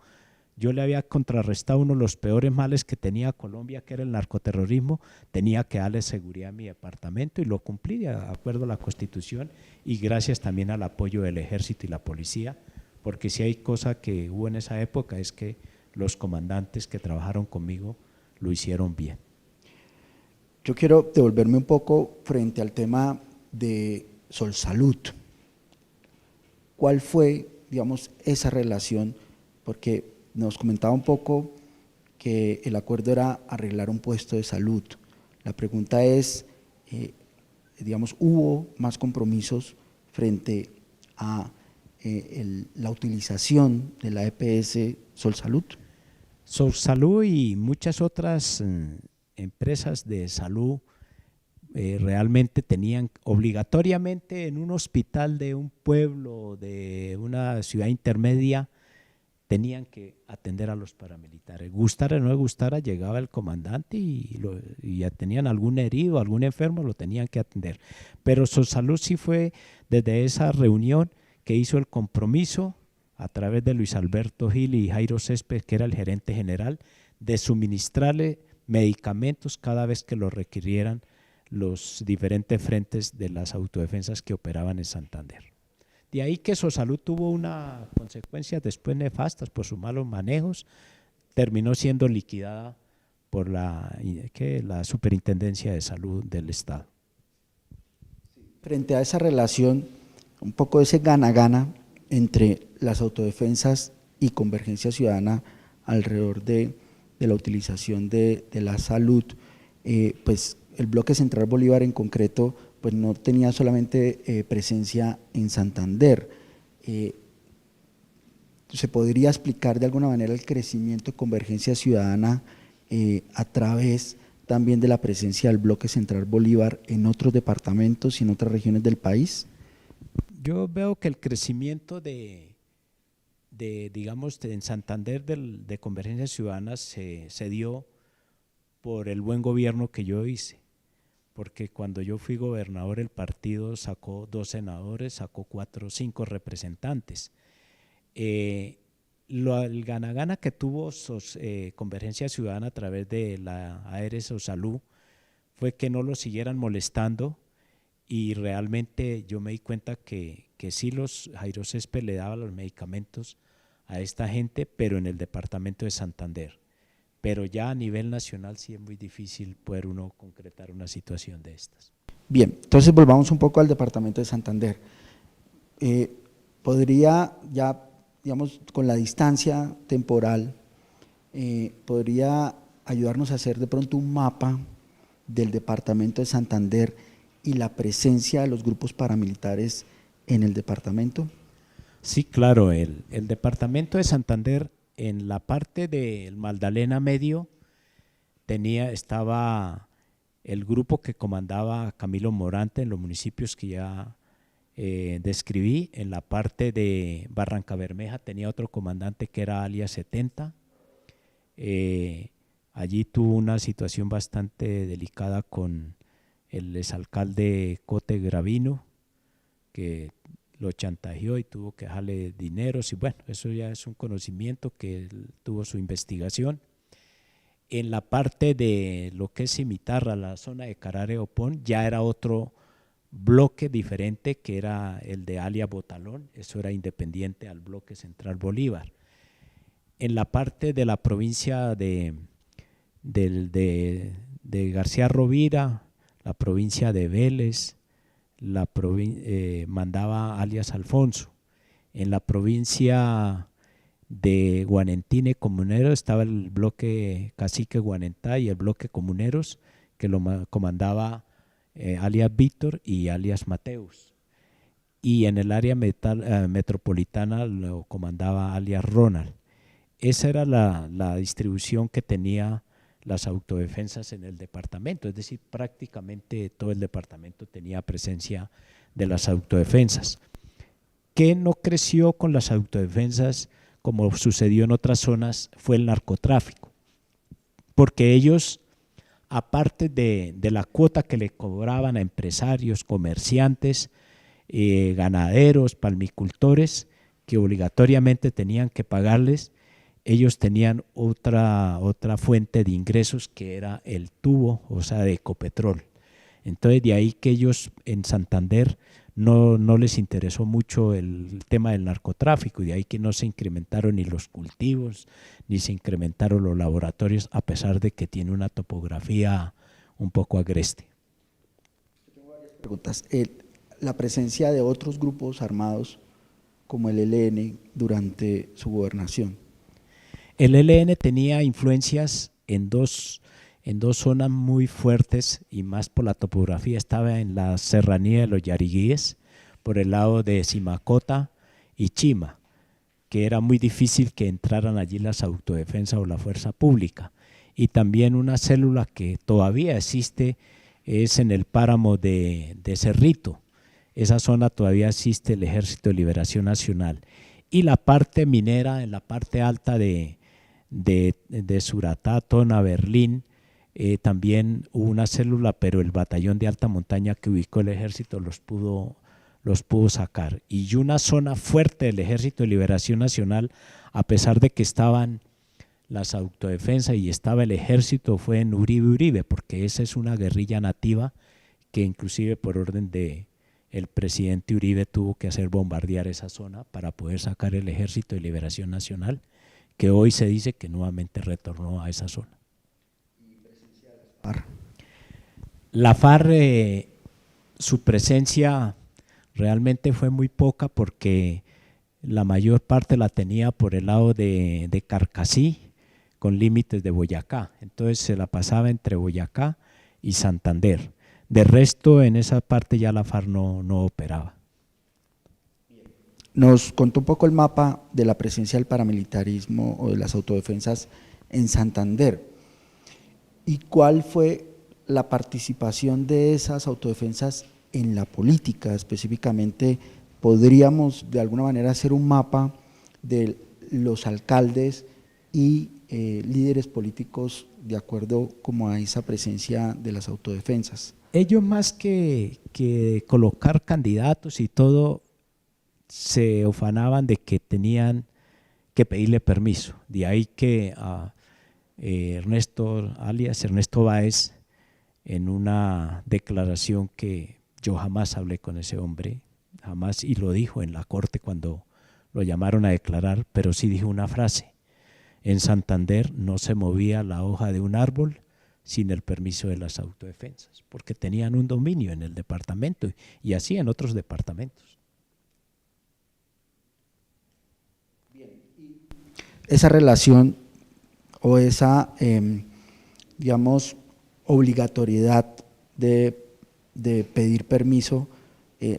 Yo le había contrarrestado uno de los peores males que tenía Colombia, que era el narcoterrorismo, tenía que darle seguridad a mi departamento y lo cumplí de acuerdo a la Constitución y gracias también al apoyo del ejército y la policía, porque si hay cosa que hubo en esa época es que los comandantes que trabajaron conmigo lo hicieron bien. Yo quiero devolverme un poco frente al tema de Solsalud. ¿Cuál fue, digamos, esa relación? Porque nos comentaba un poco que el acuerdo era arreglar un puesto de salud. La pregunta es, digamos, ¿hubo más compromisos frente a la utilización de la EPS Solsalud? Solsalud y muchas otras empresas de salud realmente tenían obligatoriamente en un hospital de un pueblo, de una ciudad intermedia, tenían que atender a los paramilitares. Gustara o no gustara, llegaba el comandante y ya tenían algún herido, algún enfermo, lo tenían que atender. Pero Solsalud sí fue desde esa reunión que hizo el compromiso a través de Luis Alberto Gil y Jairo Céspedes, que era el gerente general, de suministrarle medicamentos cada vez que lo requirieran los diferentes frentes de las autodefensas que operaban en Santander. De ahí que Solsalud tuvo unas consecuencias después nefastas por sus malos manejos, terminó siendo liquidada por la Superintendencia de Salud del Estado. Frente a esa relación, un poco de ese gana-gana entre las autodefensas y Convergencia Ciudadana alrededor de la utilización de la salud, pues el Bloque Central Bolívar en concreto pues no tenía solamente presencia en Santander. ¿Se podría explicar de alguna manera el crecimiento de Convergencia Ciudadana a través también de la presencia del Bloque Central Bolívar en otros departamentos y en otras regiones del país? Yo veo que el crecimiento digamos, en Santander de Convergencia Ciudadana se dio por el buen gobierno que yo hice. Porque cuando yo fui gobernador el partido sacó 2 senadores, sacó 4 o 5 representantes. El gana-gana que tuvo Convergencia Ciudadana a través de la ARS Solsalud fue que no lo siguieran molestando y realmente yo me di cuenta que sí Jairo Céspedes le daba los medicamentos a esta gente, pero en el departamento de Santander. pero ya a nivel nacional sí es muy difícil poder uno concretar una situación de estas. Bien, entonces volvamos un poco al departamento de Santander. ¿Podría ya, digamos, con la distancia temporal, podría ayudarnos a hacer de pronto un mapa del departamento de Santander y la presencia de los grupos paramilitares en el departamento? Sí, claro, el departamento de Santander en la parte del Magdalena Medio estaba el grupo que comandaba Camilo Morante en los municipios que ya describí. En la parte de Barranca Bermeja tenía otro comandante que era alias 70. Allí tuvo una situación bastante delicada con el exalcalde Cote Gravino, que lo chantajeó y tuvo que dejarle dineros, y bueno, eso ya es un conocimiento que él tuvo su investigación. En la parte de lo que es Cimitarra, la zona de Carare Opón, ya era otro bloque diferente, que era el de alias Botalón, eso era independiente al bloque Central Bolívar. En la parte de la provincia de García Rovira, la provincia de Vélez, mandaba alias Alfonso. En la provincia de Guanentine Comunero estaba el bloque Cacique Guanentá y el bloque Comuneros, que lo comandaba alias Víctor y alias Mateus. Y en el área metropolitana lo comandaba alias Ronald. Esa era la distribución que tenía las autodefensas en el departamento, es decir, prácticamente todo el departamento tenía presencia de las autodefensas. ¿Qué no creció con las autodefensas como sucedió en otras zonas? Fue el narcotráfico, porque ellos, aparte de la cuota que le cobraban a empresarios, comerciantes, ganaderos, palmicultores, que obligatoriamente tenían que pagarles, ellos tenían otra fuente de ingresos, que era el tubo, o sea, de Ecopetrol. Entonces de ahí que ellos en Santander no les interesó mucho el tema del narcotráfico, y de ahí que no se incrementaron ni los cultivos, ni se incrementaron los laboratorios, a pesar de que tiene una topografía un poco agreste. Preguntas. La presencia de otros grupos armados como el ELN durante su gobernación. El ELN tenía influencias en dos zonas muy fuertes, y más por la topografía. Estaba en la serranía de los Yariguíes, por el lado de Simacota y Chima, que era muy difícil que entraran allí las autodefensas o la fuerza pública. Y también una célula que todavía existe es en el páramo de Cerrito. Esa zona todavía existe el Ejército de Liberación Nacional. Y la parte minera, en la parte alta de Suratá, Tona, Berlín, también hubo una célula, pero el batallón de alta montaña que ubicó el ejército los pudo sacar. Y una zona fuerte del Ejército de Liberación Nacional, a pesar de que estaban las autodefensas y estaba el ejército, fue en Uribe, porque esa es una guerrilla nativa que inclusive por orden de el presidente Uribe tuvo que hacer bombardear esa zona para poder sacar el Ejército de Liberación Nacional, que hoy se dice que nuevamente retornó a esa zona. La FARC, su presencia realmente fue muy poca, porque la mayor parte la tenía por el lado de Carcassí, con límites de Boyacá. Entonces se la pasaba entre Boyacá y Santander. De resto, en esa parte ya la FARC no operaba. Nos contó un poco el mapa de la presencia del paramilitarismo o de las autodefensas en Santander. ¿Y cuál fue la participación de esas autodefensas en la política? Específicamente, ¿podríamos de alguna manera hacer un mapa de los alcaldes y líderes políticos de acuerdo como a esa presencia de las autodefensas? Ellos, más que colocar candidatos y todo, se ufanaban de que tenían que pedirle permiso. De ahí que a Ernesto Báez, en una declaración que yo jamás hablé con ese hombre, jamás, y lo dijo en la corte cuando lo llamaron a declarar, pero sí dijo una frase: En Santander no se movía la hoja de un árbol sin el permiso de las autodefensas, porque tenían un dominio en el departamento y así en otros departamentos. Esa relación o esa, digamos, obligatoriedad de pedir permiso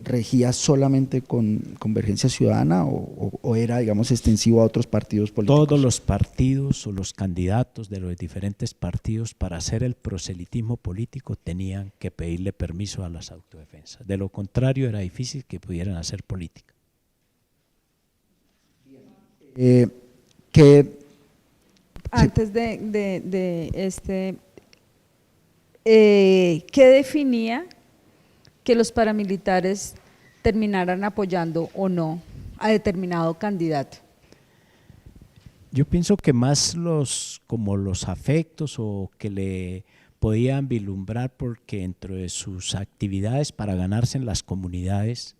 regía solamente con Convergencia Ciudadana o era, digamos, extensivo a otros partidos políticos? Todos los partidos o los candidatos de los diferentes partidos para hacer el proselitismo político tenían que pedirle permiso a las autodefensas. De lo contrario era difícil que pudieran hacer política. Antes ¿qué definía que los paramilitares terminaran apoyando o no a determinado candidato? Yo pienso que más como los afectos o que le podían vislumbrar, porque dentro de sus actividades para ganarse en las comunidades,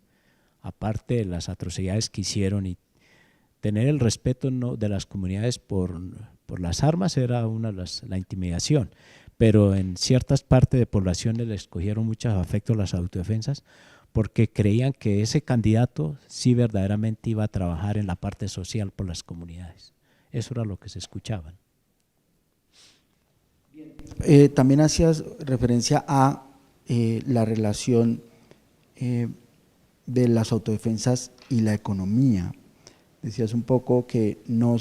aparte de las atrocidades que hicieron y tener el respeto de las comunidades por las armas era la intimidación, pero en ciertas partes de poblaciones les cogieron muchos afectos las autodefensas porque creían que ese candidato sí verdaderamente iba a trabajar en la parte social por las comunidades. Eso era lo que se escuchaban. También hacías referencia a la relación de las autodefensas y la economía. Decías un poco que no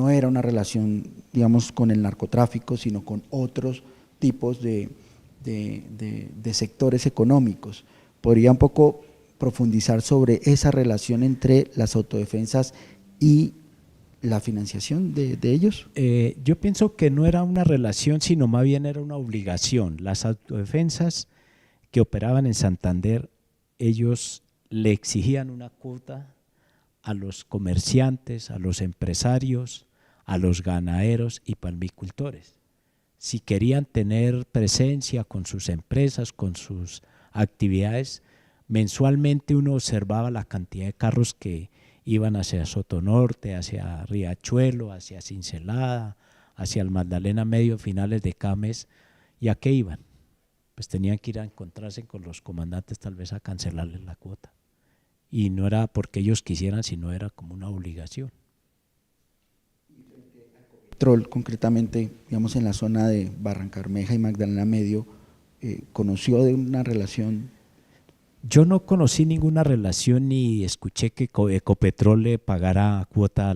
era una relación, digamos, con el narcotráfico, sino con otros tipos de sectores económicos. ¿Podría un poco profundizar sobre esa relación entre las autodefensas y la financiación de ellos? Yo pienso que no era una relación, sino más bien era una obligación. Las autodefensas que operaban en Santander, ellos le exigían una cuota a los comerciantes, a los empresarios, a los ganaderos y palmicultores. Si querían tener presencia con sus empresas, con sus actividades, mensualmente uno observaba la cantidad de carros que iban hacia Sotonorte, hacia Riachuelo, hacia Cincelada, hacia el Magdalena Medio, finales de cada mes. ¿Y a qué iban? Pues tenían que ir a encontrarse con los comandantes, tal vez a cancelarles la cuota. Y no era porque ellos quisieran, sino era como una obligación. Ecopetrol, concretamente, digamos, en la zona de Barrancarmeja y Magdalena Medio, ¿conoció de una relación? Yo no conocí ninguna relación ni escuché que Ecopetrol le pagara cuota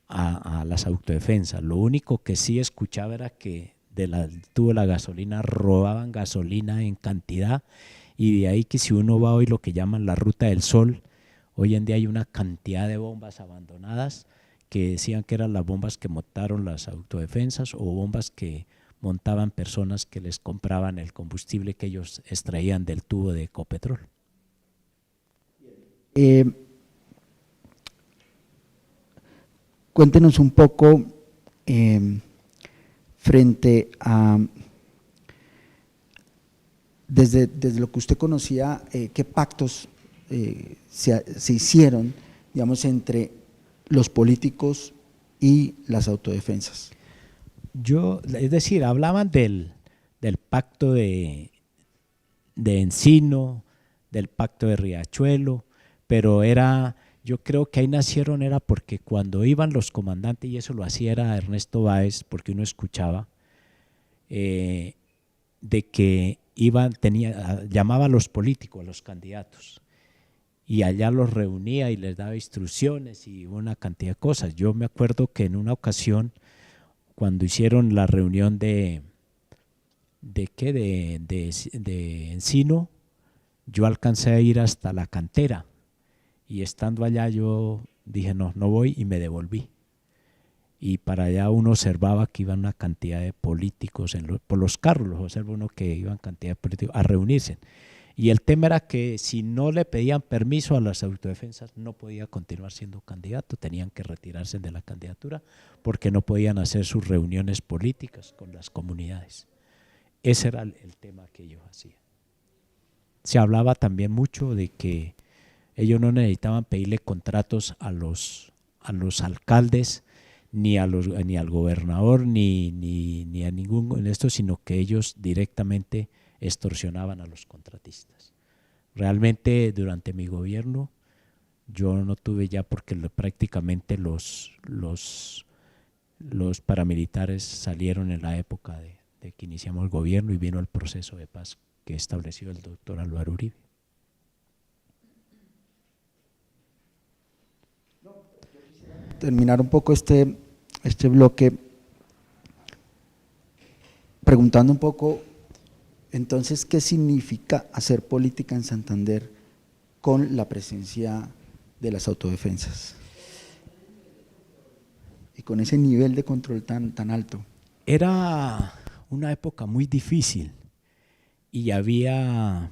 a las autodefensas. Lo único que sí escuchaba era que del tubo de la gasolina robaban gasolina en cantidad, y de ahí que si uno va hoy lo que llaman la Ruta del Sol, hoy en día hay una cantidad de bombas abandonadas que decían que eran las bombas que montaron las autodefensas o bombas que montaban personas que les compraban el combustible que ellos extraían del tubo de Ecopetrol. Cuéntenos un poco frente a, desde lo que usted conocía, qué pactos se hicieron, digamos, entre los políticos y las autodefensas. Es decir, hablaban del pacto de Encino, del pacto de Riachuelo, pero yo creo que ahí nacieron era porque cuando iban los comandantes, y eso lo hacía era Ernesto Báez, porque uno escuchaba, de que llamaba a los políticos, a los candidatos, y allá los reunía y les daba instrucciones y una cantidad de cosas. Yo me acuerdo que en una ocasión, cuando hicieron la reunión de Encino, yo alcancé a ir hasta la cantera y estando allá yo dije no voy y me devolví. Y para allá uno observaba que iban una cantidad de políticos, por los carros los observa uno que iban cantidad de políticos a reunirse. Y el tema era que si no le pedían permiso a las autodefensas no podía continuar siendo candidato, tenían que retirarse de la candidatura porque no podían hacer sus reuniones políticas con las comunidades. Ese era el tema que ellos hacían. Se hablaba también mucho de que ellos no necesitaban pedirle contratos a los alcaldes, ni al gobernador, ni a ningún en esto, sino que ellos directamente extorsionaban a los contratistas. Realmente durante mi gobierno yo no tuve ya, porque prácticamente los paramilitares salieron en la época de que iniciamos el gobierno y vino el proceso de paz que estableció el doctor Álvaro Uribe. Terminar un poco este bloque preguntando un poco, entonces, ¿qué significa hacer política en Santander con la presencia de las autodefensas y con ese nivel de control tan alto? Era una época muy difícil y había,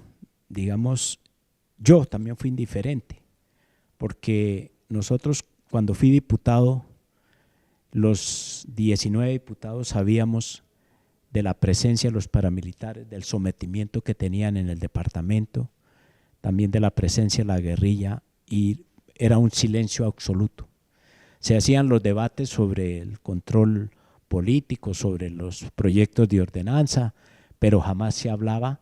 digamos, yo también fui indiferente, porque nosotros cuando fui diputado, los 19 diputados sabíamos de la presencia de los paramilitares, del sometimiento que tenían en el departamento, también de la presencia de la guerrilla, y era un silencio absoluto. Se hacían los debates sobre el control político, sobre los proyectos de ordenanza, pero jamás se hablaba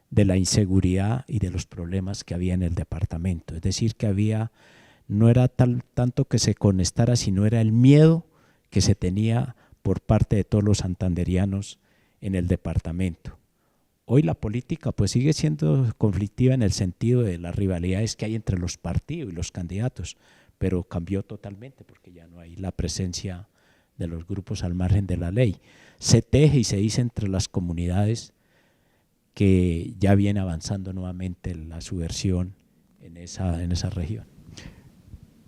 de la inseguridad y de los problemas que había en el departamento. Es decir, que no era tanto que se conectara, sino era el miedo que se tenía por parte de todos los santanderianos en el departamento. Hoy la política pues sigue siendo conflictiva en el sentido de las rivalidades que hay entre los partidos y los candidatos, pero cambió totalmente porque ya no hay la presencia de los grupos al margen de la ley. Se teje y se dice entre las comunidades que ya viene avanzando nuevamente la subversión en esa región.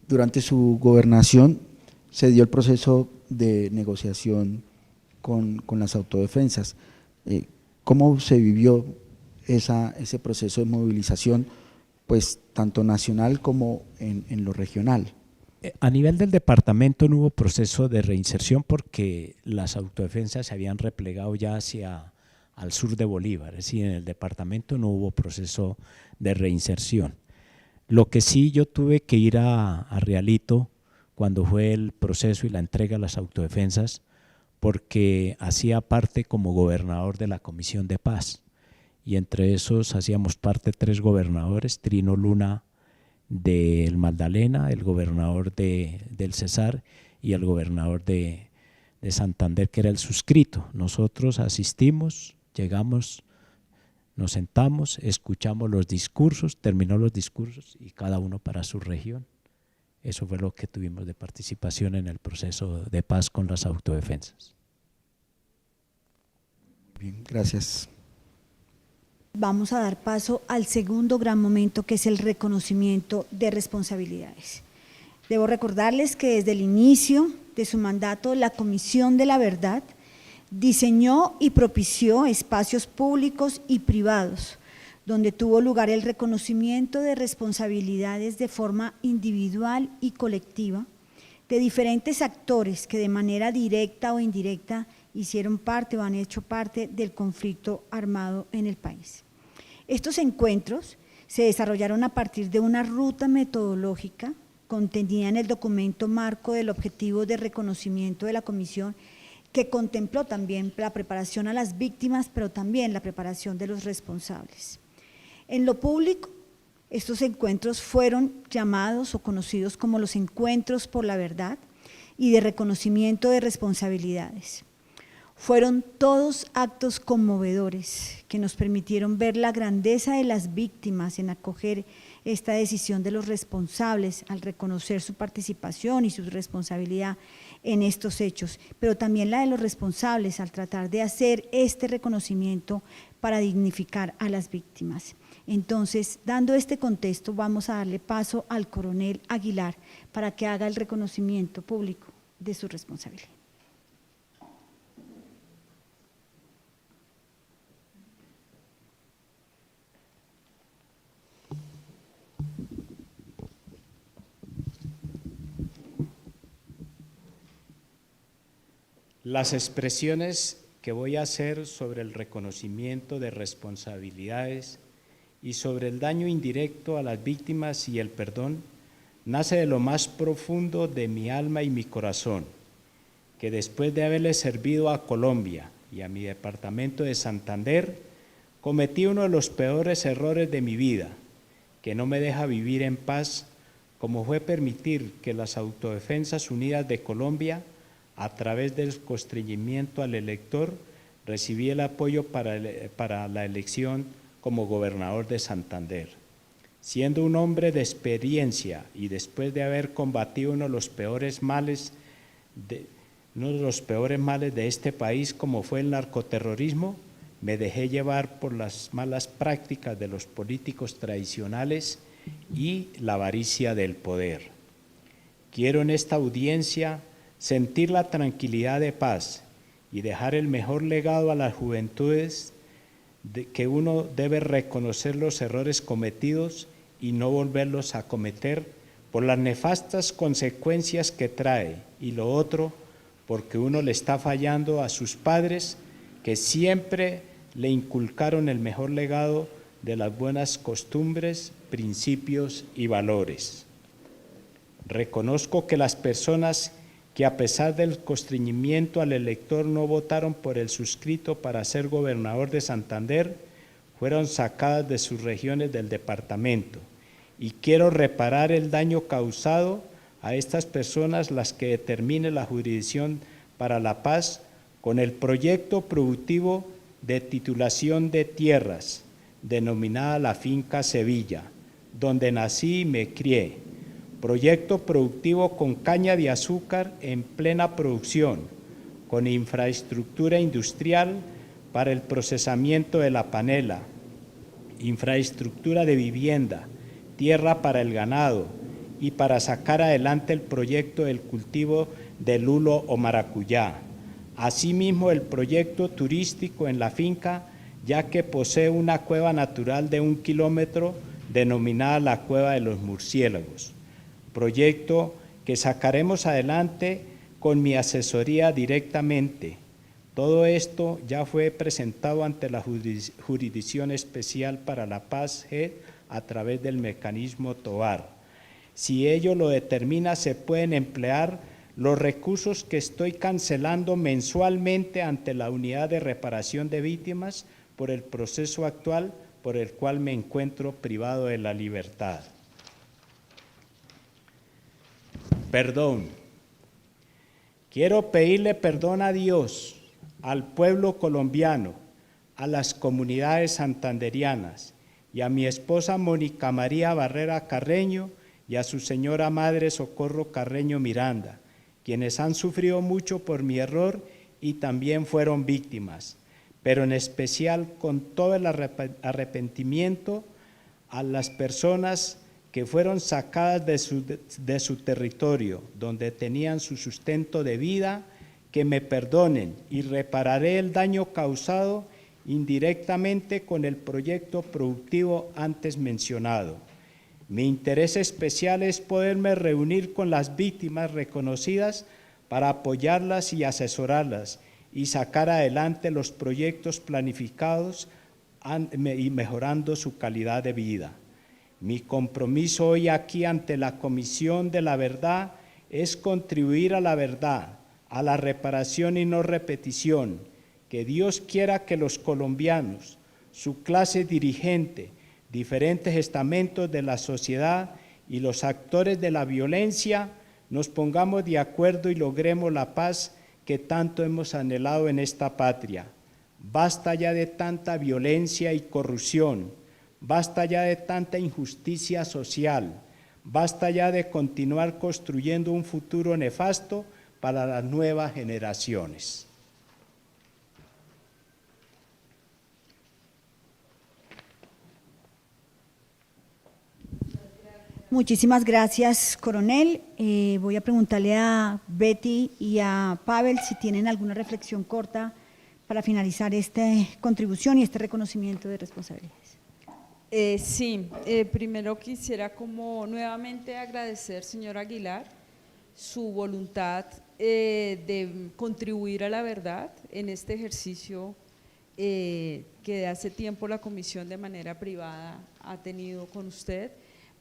Durante su gobernación se dio el proceso de negociación con las autodefensas. ¿Cómo se vivió ese proceso de movilización, pues tanto nacional como en lo regional? A nivel del departamento no hubo proceso de reinserción porque las autodefensas se habían replegado ya al sur de Bolívar, es decir, en el departamento no hubo proceso de reinserción. Lo que sí, yo tuve que ir a Realito cuando fue el proceso y la entrega a las autodefensas, porque hacía parte como gobernador de la Comisión de Paz, y entre esos hacíamos parte 3 gobernadores: Trino Luna del Magdalena, el gobernador del Cesar y el gobernador de Santander, que era el suscrito. Nosotros asistimos, llegamos, nos sentamos, escuchamos los discursos, terminó los discursos y cada uno para su región. Eso fue lo que tuvimos de participación en el proceso de paz con las autodefensas. Bien, gracias. Vamos a dar paso al segundo gran momento, que es el reconocimiento de responsabilidades. Debo recordarles que desde el inicio de su mandato, la Comisión de la Verdad diseñó y propició espacios públicos y privados, donde tuvo lugar el reconocimiento de responsabilidades de forma individual y colectiva de diferentes actores que de manera directa o indirecta hicieron parte o han hecho parte del conflicto armado en el país. Estos encuentros se desarrollaron a partir de una ruta metodológica contenida en el documento marco del objetivo de reconocimiento de la Comisión, que contempló también la preparación a las víctimas, pero también la preparación de los responsables. En lo público, estos encuentros fueron llamados o conocidos como los encuentros por la verdad y de reconocimiento de responsabilidades. Fueron todos actos conmovedores que nos permitieron ver la grandeza de las víctimas en acoger esta decisión de los responsables al reconocer su participación y su responsabilidad en estos hechos, pero también la de los responsables al tratar de hacer este reconocimiento para dignificar a las víctimas. Entonces, dando este contexto, vamos a darle paso al coronel Aguilar para que haga el reconocimiento público de su responsabilidad. Las expresiones que voy a hacer sobre el reconocimiento de responsabilidades y sobre el daño indirecto a las víctimas y el perdón nace de lo más profundo de mi alma y mi corazón, que después de haberle servido a Colombia y a mi departamento de Santander, cometí uno de los peores errores de mi vida, que no me deja vivir en paz, como fue permitir que las Autodefensas Unidas de Colombia, a través del constreñimiento al elector, recibí el apoyo para la elección como gobernador de Santander. Siendo un hombre de experiencia y después de haber combatido uno de los peores males de este país, como fue el narcoterrorismo, me dejé llevar por las malas prácticas de los políticos tradicionales y la avaricia del poder. Quiero en esta audiencia sentir la tranquilidad de paz y dejar el mejor legado a las juventudes, que uno debe reconocer los errores cometidos y no volverlos a cometer por las nefastas consecuencias que trae, y lo otro, porque uno le está fallando a sus padres, que siempre le inculcaron el mejor legado de las buenas costumbres, principios y valores. Reconozco que las personas que a pesar del constreñimiento al elector no votaron por el suscrito para ser gobernador de Santander, fueron sacadas de sus regiones del departamento, y quiero reparar el daño causado a estas personas, las que determine la Jurisdicción para la Paz, con el proyecto productivo de titulación de tierras, denominada la Finca Sevilla, donde nací y me crié. Proyecto productivo con caña de azúcar en plena producción, con infraestructura industrial para el procesamiento de la panela, infraestructura de vivienda, tierra para el ganado y para sacar adelante el proyecto del cultivo del lulo o maracuyá. Asimismo, el proyecto turístico en la finca, ya que posee una cueva natural de 1 kilómetro denominada la Cueva de los Murciélagos. Proyecto que sacaremos adelante con mi asesoría directamente. Todo esto ya fue presentado ante la Jurisdicción Especial para la Paz, JED, a través del mecanismo TOBAR. Si ello lo determina, se pueden emplear los recursos que estoy cancelando mensualmente ante la Unidad de Reparación de Víctimas por el proceso actual por el cual me encuentro privado de la libertad. Perdón. Quiero pedirle perdón a Dios, al pueblo colombiano, a las comunidades santanderianas y a mi esposa Mónica María Barrera Carreño y a su señora madre Socorro Carreño Miranda, quienes han sufrido mucho por mi error y también fueron víctimas, pero en especial con todo el arrepentimiento a las personas que fueron sacadas de su territorio, donde tenían su sustento de vida, que me perdonen y repararé el daño causado indirectamente con el proyecto productivo antes mencionado. Mi interés especial es poderme reunir con las víctimas reconocidas para apoyarlas y asesorarlas y sacar adelante los proyectos planificados y mejorando su calidad de vida. Mi compromiso hoy aquí ante la Comisión de la Verdad es contribuir a la verdad, a la reparación y no repetición. Que Dios quiera que los colombianos, su clase dirigente, diferentes estamentos de la sociedad y los actores de la violencia nos pongamos de acuerdo y logremos la paz que tanto hemos anhelado en esta patria. Basta ya de tanta violencia y corrupción. Basta ya de tanta injusticia social, basta ya de continuar construyendo un futuro nefasto para las nuevas generaciones. Muchísimas gracias, coronel. Voy a preguntarle a Betty y a Pavel si tienen alguna reflexión corta para finalizar esta contribución y este reconocimiento de responsabilidades. Sí, primero quisiera como nuevamente agradecer, señor Aguilar, su voluntad de contribuir a la verdad en este ejercicio que de hace tiempo la comisión de manera privada ha tenido con usted,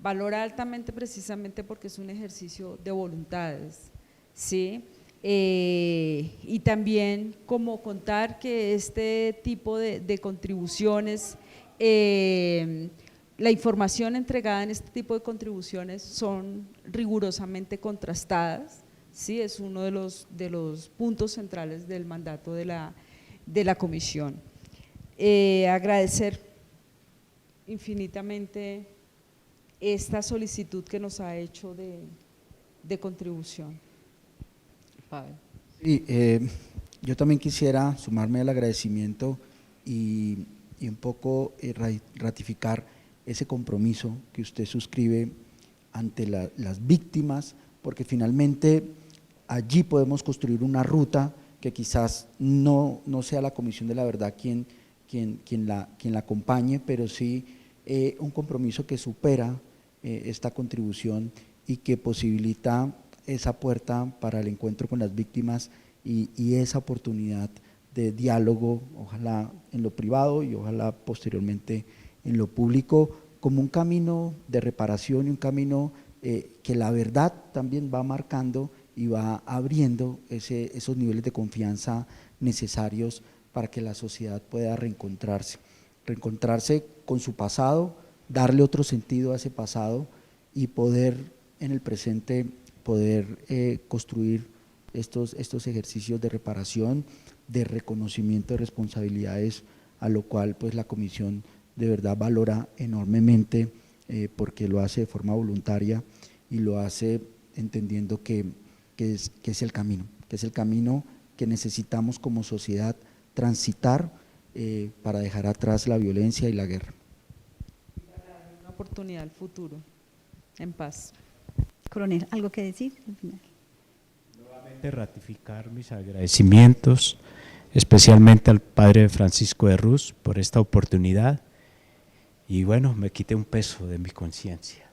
valora altamente precisamente porque es un ejercicio de voluntades, ¿sí? Y también como contar que este tipo de contribuciones, la información entregada en este tipo de contribuciones son rigurosamente contrastadas, ¿sí? Es uno de los puntos centrales del mandato de la comisión. Agradecer infinitamente esta solicitud que nos ha hecho de contribución. Pavel. Sí, yo también quisiera sumarme al agradecimiento y un poco ratificar ese compromiso que usted suscribe ante las víctimas, porque finalmente allí podemos construir una ruta que quizás no sea la Comisión de la Verdad quien la acompañe, pero sí un compromiso que supera esta contribución y que posibilita esa puerta para el encuentro con las víctimas y esa oportunidad de diálogo, ojalá en lo privado y ojalá posteriormente en lo público, como un camino de reparación y un camino que la verdad también va marcando y va abriendo esos niveles de confianza necesarios para que la sociedad pueda reencontrarse con su pasado, darle otro sentido a ese pasado y poder en el presente construir estos ejercicios de reparación, de reconocimiento de responsabilidades, a lo cual pues la comisión de verdad valora enormemente porque lo hace de forma voluntaria y lo hace entendiendo que es el camino, que necesitamos como sociedad transitar para dejar atrás la violencia y la guerra. Una oportunidad al futuro, en paz. Coronel, ¿algo que decir al final? Nuevamente ratificar mis agradecimientos, especialmente al padre Francisco de Ruz por esta oportunidad y bueno, me quité un peso de mi conciencia.